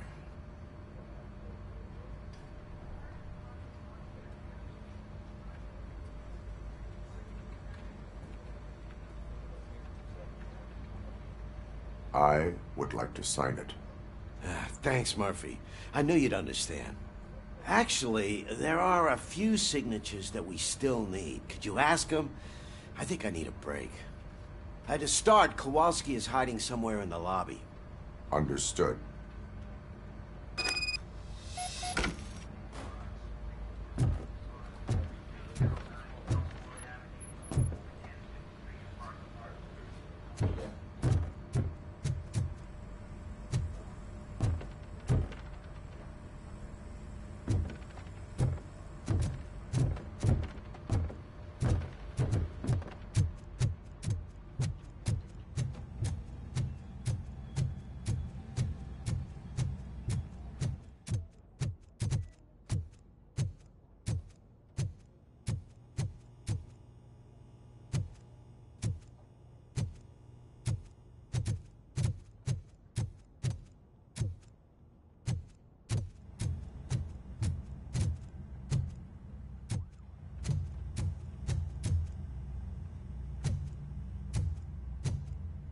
I would like to sign it. Thanks, Murphy. I knew you'd understand. Actually, there are a few signatures that we still need. Could you ask them? I think I need a break. To start, Kowalski is hiding somewhere in the lobby. Understood.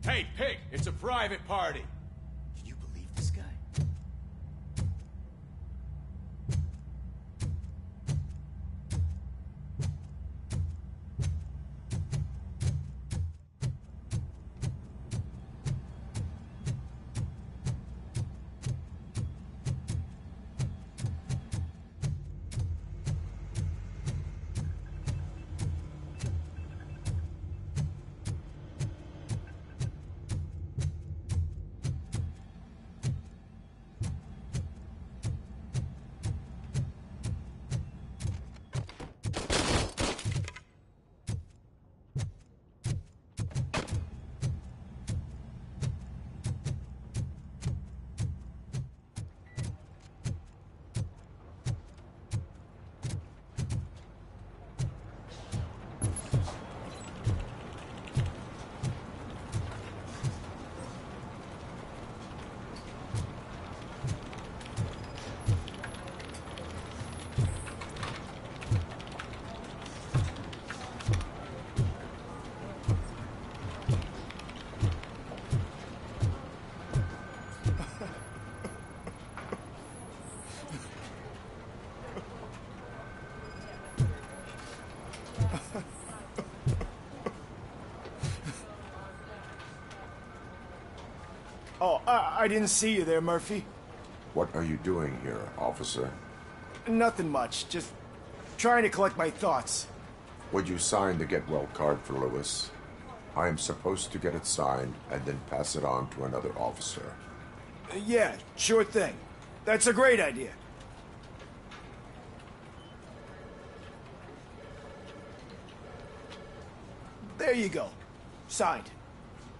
Hey, Pig, it's a private party. Can you believe this guy? Oh, I didn't see you there, Murphy. What are you doing here, officer? Nothing much, just trying to collect my thoughts. Would you sign the get well card for Lewis? I am supposed to get it signed and then pass it on to another officer. Yeah, sure thing. That's a great idea. There you go. Signed.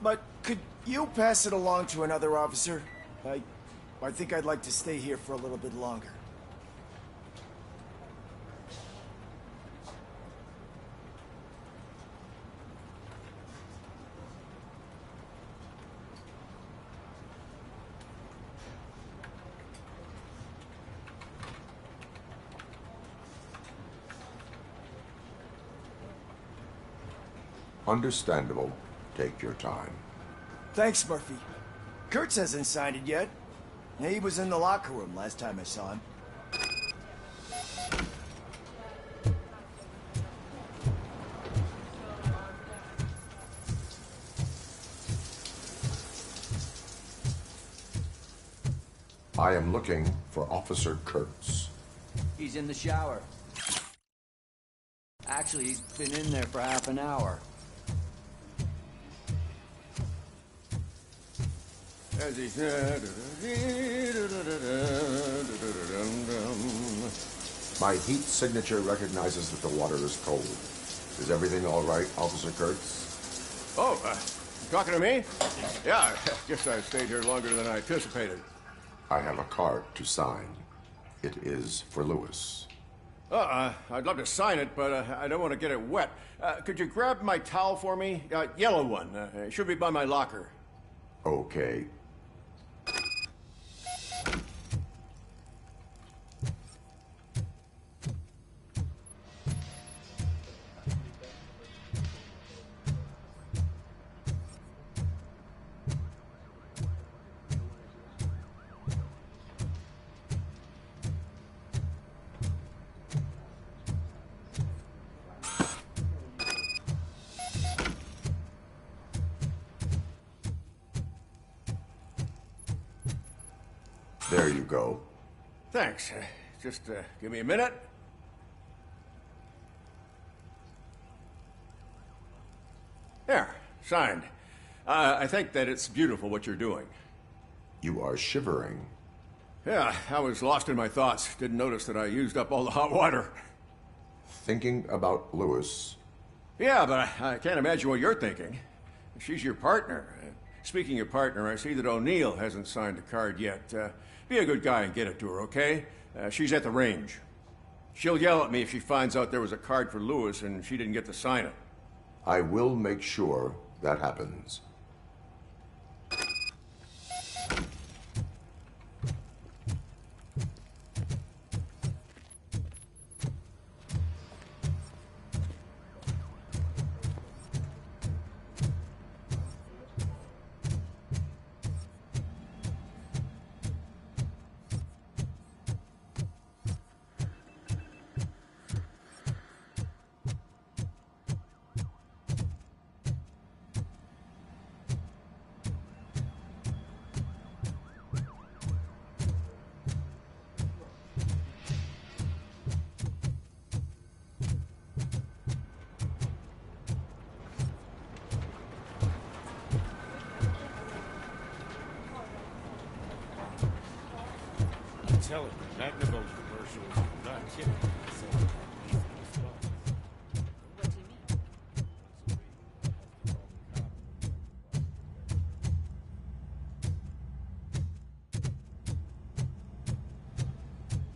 But could you pass it along to another officer? I think I'd like to stay here for a little bit longer. Understandable. Take your time. Thanks, Murphy. Kurtz hasn't signed it yet. He was in the locker room last time I saw him. I am looking for Officer Kurtz. He's in the shower. Actually, he's been in there for half an hour. As he said... My heat signature recognizes that the water is cold. Is everything all right, Officer Kurtz? Oh, you talking to me? Yeah, guess I stayed here longer than I anticipated. I have a card to sign. It is for Lewis. I'd love to sign it, but I don't want to get it wet. Could you grab my towel for me? Yellow one. It should be by my locker. Okay. There you go. Thanks. Just give me a minute. There, signed. I think that it's beautiful what you're doing. You are shivering. Yeah, I was lost in my thoughts. Didn't notice that I used up all the hot water. Thinking about Lewis. Yeah, but I can't imagine what you're thinking. She's your partner. Speaking of partner, I see that O'Neill hasn't signed a card yet. Be a good guy and get it to her, okay? She's at the range. She'll yell at me if she finds out there was a card for Lewis and she didn't get to sign it. I will make sure that happens. Tell him, Magnavo's commercials are not kidding.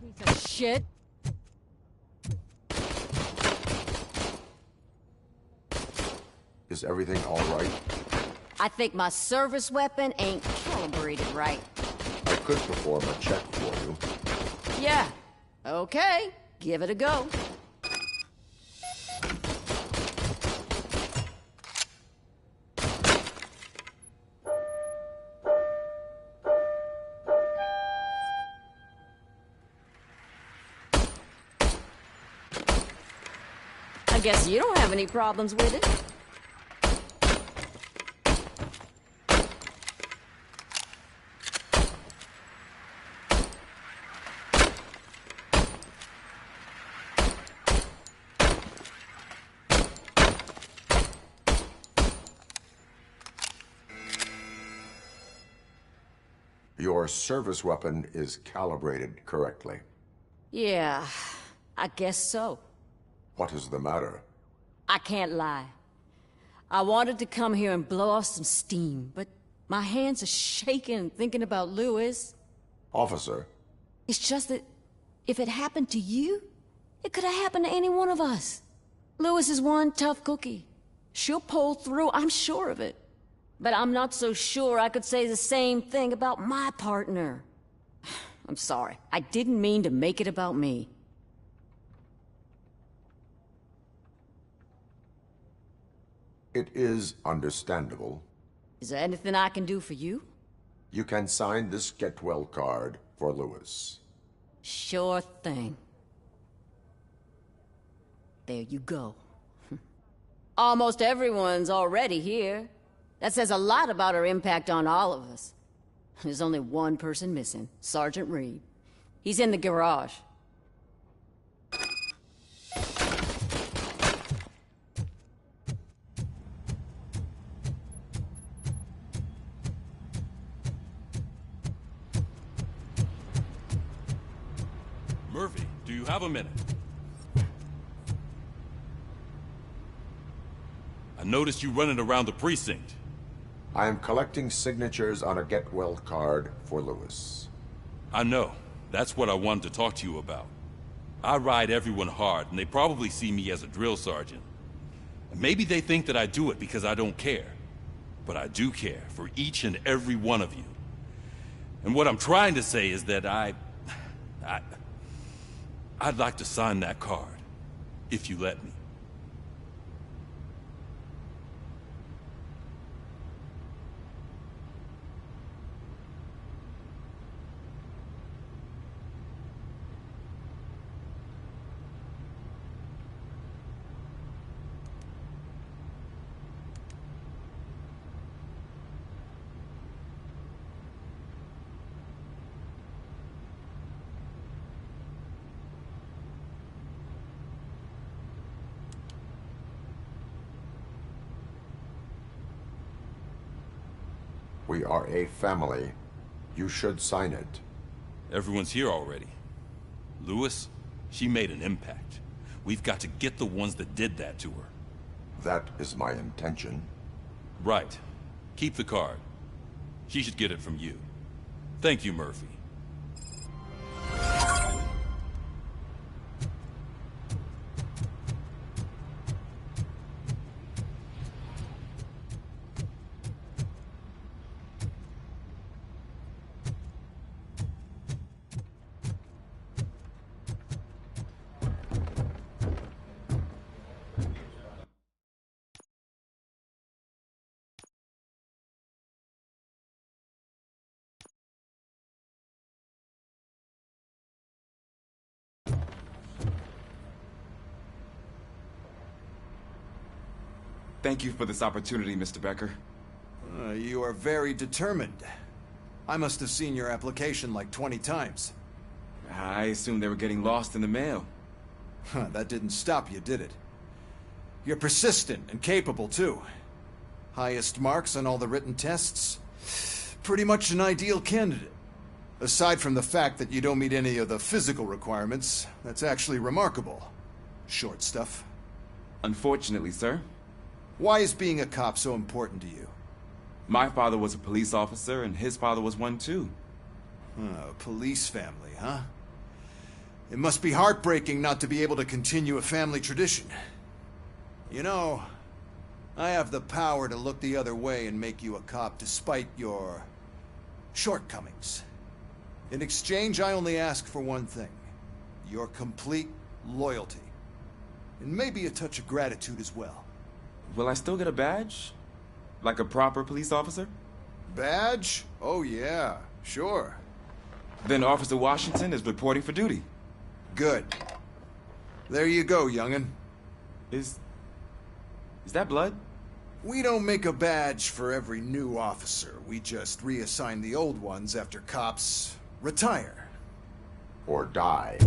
Piece of shit. Is everything all right? I think my service weapon ain't calibrated right. I could perform a check for you. Yeah. Okay. Give it a go. I guess you don't have any problems with it. Your service weapon is calibrated correctly. Yeah, I guess so. What is the matter? I can't lie. I wanted to come here and blow off some steam, but my hands are shaking thinking about Lewis. Officer. It's just that if it happened to you, it could have happened to any one of us. Lewis is one tough cookie. She'll pull through, I'm sure of it. But I'm not so sure I could say the same thing about my partner. I'm sorry. I didn't mean to make it about me. It is understandable. Is there anything I can do for you? You can sign this Get Well card for Lewis. Sure thing. There you go. Almost everyone's already here. That says a lot about her impact on all of us. There's only one person missing, Sergeant Reed. He's in the garage. Murphy, do you have a minute? I noticed you running around the precinct. I am collecting signatures on a Get Well card for Lewis. I know. That's what I wanted to talk to you about. I ride everyone hard, and they probably see me as a drill sergeant. Maybe they think that I do it because I don't care. But I do care for each and every one of you. And what I'm trying to say is that I'd like to sign that card, if you let me. We are a family. You should sign it. Everyone's here already. Lewis, she made an impact. We've got to get the ones that did that to her. That is my intention. Right. Keep the card. She should get it from you. Thank you, Murphy. Thank you for this opportunity, Mr. Becker. You are very determined. I must have seen your application like 20 times. I assumed they were getting lost in the mail. That didn't stop you, did it? You're persistent and capable, too. Highest marks on all the written tests. Pretty much an ideal candidate. Aside from the fact that you don't meet any of the physical requirements, that's actually remarkable. Short stuff. Unfortunately, sir. Why is being a cop so important to you? My father was a police officer, and his father was one, too. A police family, huh? It must be heartbreaking not to be able to continue a family tradition. You know, I have the power to look the other way and make you a cop despite your shortcomings. In exchange, I only ask for one thing. Your complete loyalty. And maybe a touch of gratitude as well. Will I still get a badge? Like a proper police officer? Badge? Oh yeah, sure. Then Officer Washington is reporting for duty. Good. There you go, young'un. Is that blood? We don't make a badge for every new officer. We just reassign the old ones after cops retire. Or die.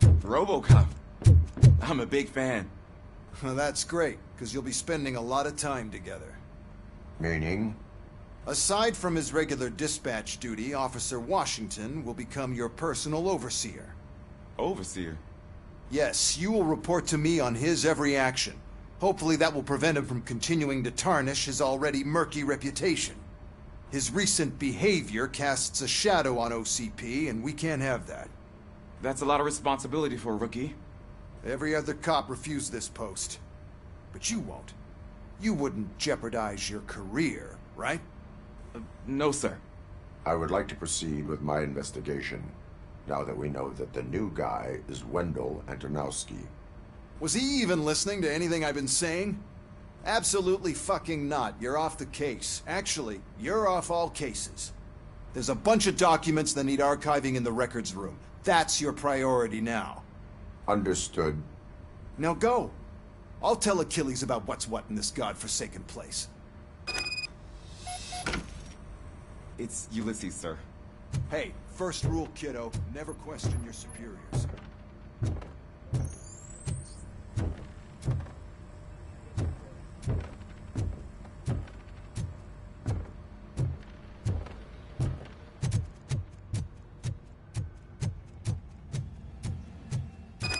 Robocop. I'm a big fan. That's great, because you'll be spending a lot of time together. Meaning? Aside from his regular dispatch duty, Officer Washington will become your personal overseer. Overseer? Yes, you will report to me on his every action. Hopefully that will prevent him from continuing to tarnish his already murky reputation. His recent behavior casts a shadow on OCP, and we can't have that. That's a lot of responsibility for a rookie. Every other cop refused this post. But you won't. You wouldn't jeopardize your career, right? No, sir. I would like to proceed with my investigation, now that we know that the new guy is Wendell Antonowski. Was he even listening to anything I've been saying? Absolutely fucking not. You're off the case. Actually, you're off all cases. There's a bunch of documents that need archiving in the records room. That's your priority now. Understood. Now go. I'll tell Achilles about what's what in this godforsaken place. It's Ulysses, sir. Hey, first rule, kiddo. Never question your superiors.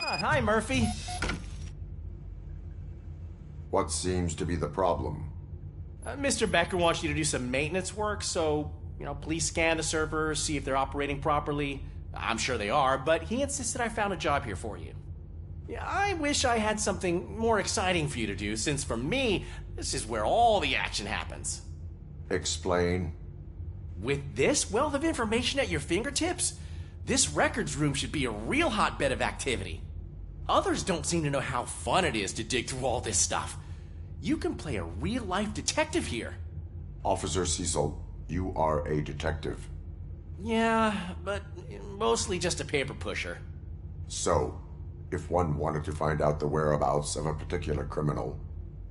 Hi, Murphy. What seems to be the problem? Mr. Becker wants you to do some maintenance work, so, please scan the servers, see if they're operating properly. I'm sure they are, but he insisted I found a job here for you. Yeah, I wish I had something more exciting for you to do, since for me, this is where all the action happens. Explain. With this wealth of information at your fingertips, this records room should be a real hotbed of activity. Others don't seem to know how fun it is to dig through all this stuff. You can play a real-life detective here. Officer Cecil, you are a detective. Yeah, but mostly just a paper pusher. So, if one wanted to find out the whereabouts of a particular criminal,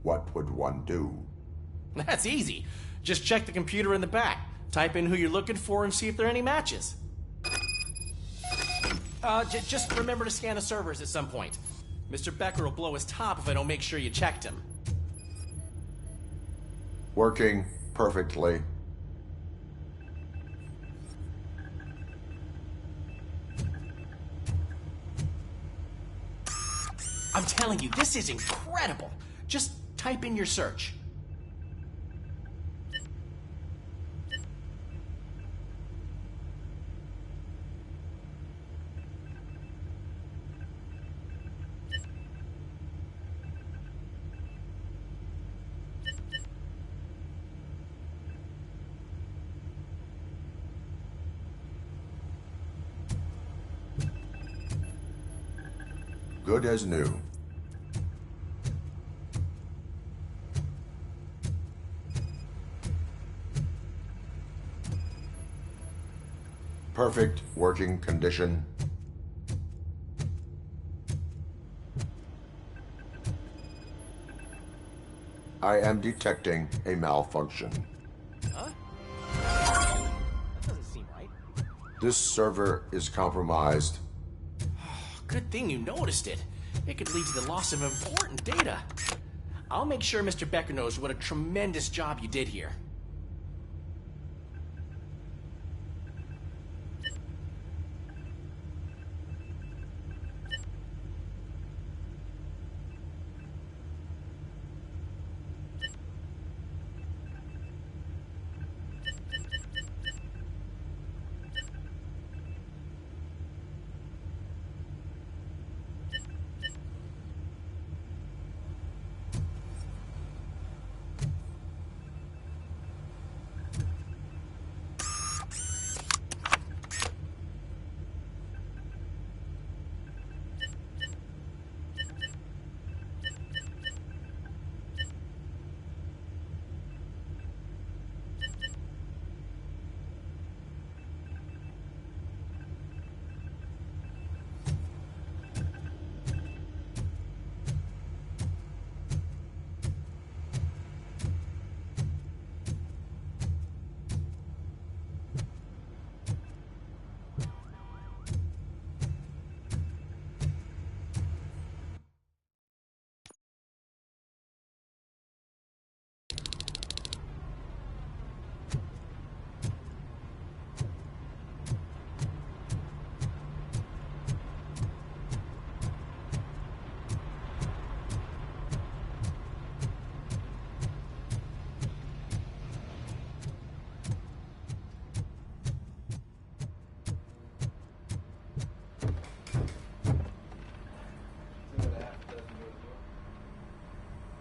what would one do? That's easy. Just check the computer in the back, type in who you're looking for, and see if there are any matches. Just remember to scan the servers at some point. Mr. Becker will blow his top if I don't make sure you checked him. Working perfectly. I'm telling you, this is incredible. Just type in your search. Good as new. Perfect working condition. I am detecting a malfunction. Huh? That doesn't seem right. This server is compromised. Good thing you noticed it. It could lead to the loss of important data. I'll make sure Mr. Becker knows what a tremendous job you did here.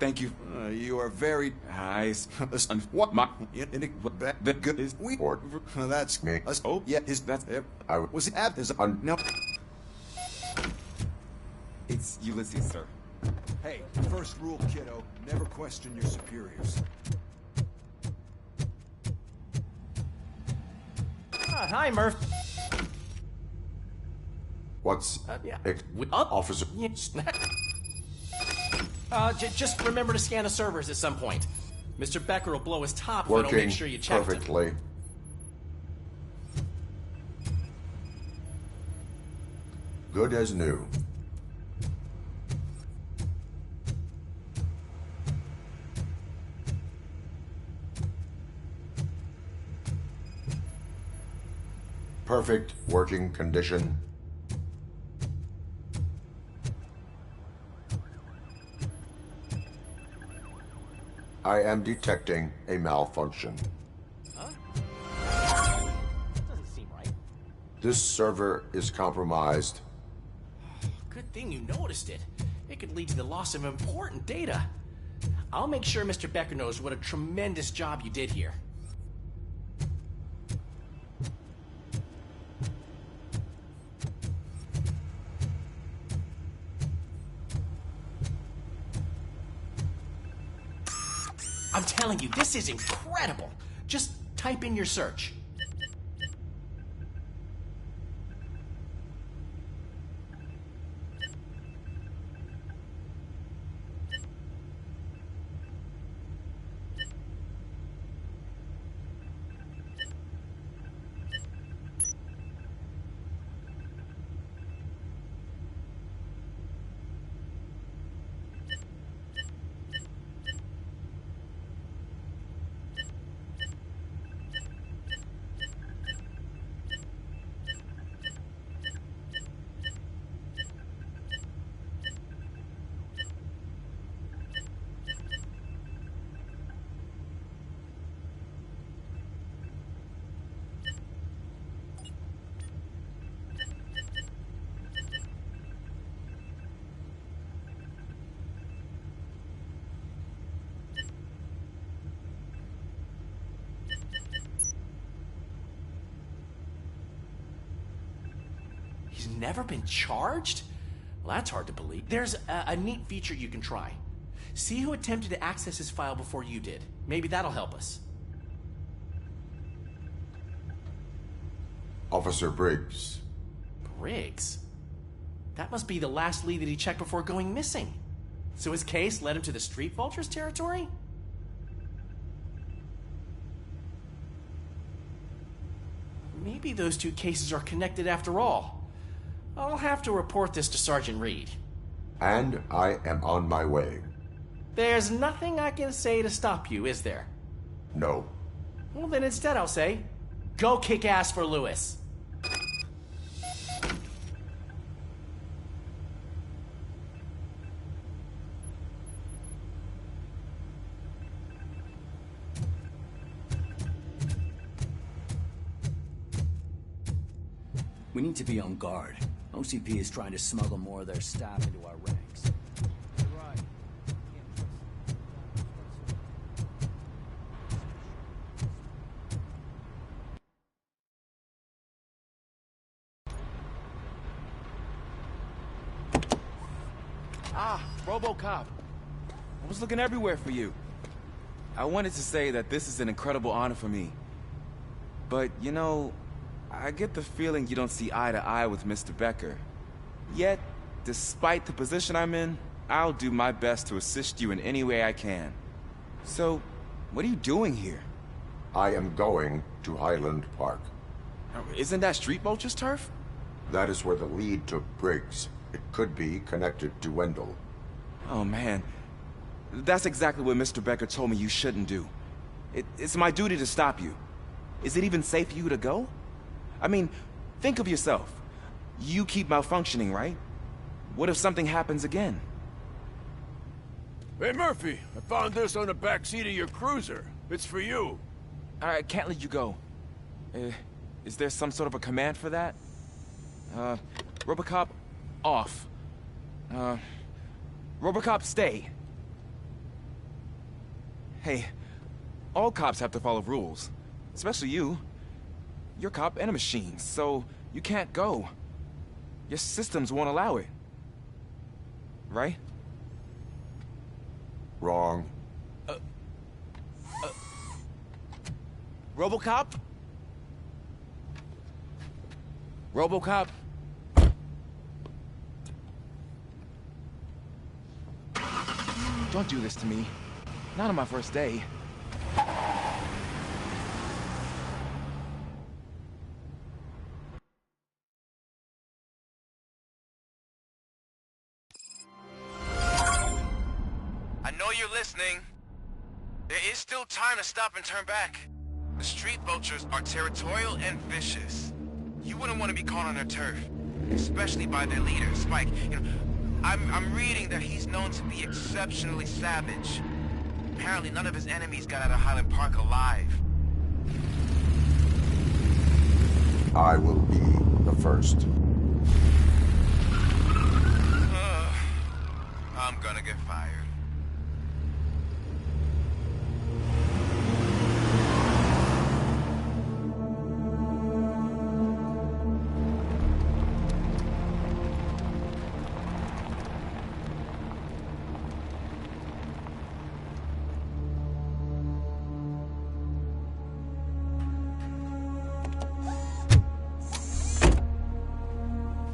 thank you. You are very... What? My... Good is we... That's me. Oh, yeah, that's... I was at this... No. It's Ulysses, sir. Hey, first rule, kiddo. Never question your superiors. Hi, Murph. What's... Officer... Just remember to scan the servers at some point. Mr. Becker will blow his top if I don't make sure you checked perfectly. Good as new. Perfect working condition. I am detecting a malfunction. Huh? Doesn't seem right. This server is compromised. Good thing you noticed it. It could lead to the loss of important data. I'll make sure Mr. Becker knows what a tremendous job you did here. I'm telling you, this is incredible. Just type in your search. He's never been charged? Well, that's hard to believe. There's a neat feature you can try. See who attempted to access his file before you did. Maybe that'll help us. Officer Briggs. Briggs? That must be the last lead that he checked before going missing. So his case led him to the Street Vultures territory? Maybe those two cases are connected after all. I'll have to report this to Sergeant Reed. And I am on my way. There's nothing I can say to stop you, is there? No. Well, then instead I'll say, go kick ass for Lewis. We need to be on guard. OCP is trying to smuggle more of their staff into our ranks. Ah, Robocop. I was looking everywhere for you. I wanted to say that this is an incredible honor for me. But, you know, I get the feeling you don't see eye to eye with Mr. Becker. Yet, despite the position I'm in, I'll do my best to assist you in any way I can. So, what are you doing here? I am going to Highland Park. Isn't that Street Vulture's turf? That is where the lead took Briggs. It could be connected to Wendell. Oh, man. That's exactly what Mr. Becker told me you shouldn't do. It's my duty to stop you. Is it even safe for you to go? I mean, think of yourself. You keep malfunctioning, right? What if something happens again? Hey, Murphy, I found this on the back seat of your cruiser. It's for you. I can't let you go. Is there some sort of a command for that? Robocop, off. Robocop, stay. Hey, all cops have to follow rules. Especially you. You're a cop and a machine, so you can't go. Your systems won't allow it. Right? Wrong. Robocop? Robocop? Don't do this to me. Not on my first day. I know you're listening. There is still time to stop and turn back. The street vultures are territorial and vicious. You wouldn't want to be caught on their turf, especially by their leader, Spike. You know, I'm reading that he's known to be exceptionally savage. Apparently none of his enemies got out of Highland Park alive. I will be the first. I'm gonna get fired.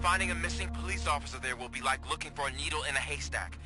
Finding a missing police officer there will be like looking for a needle in a haystack.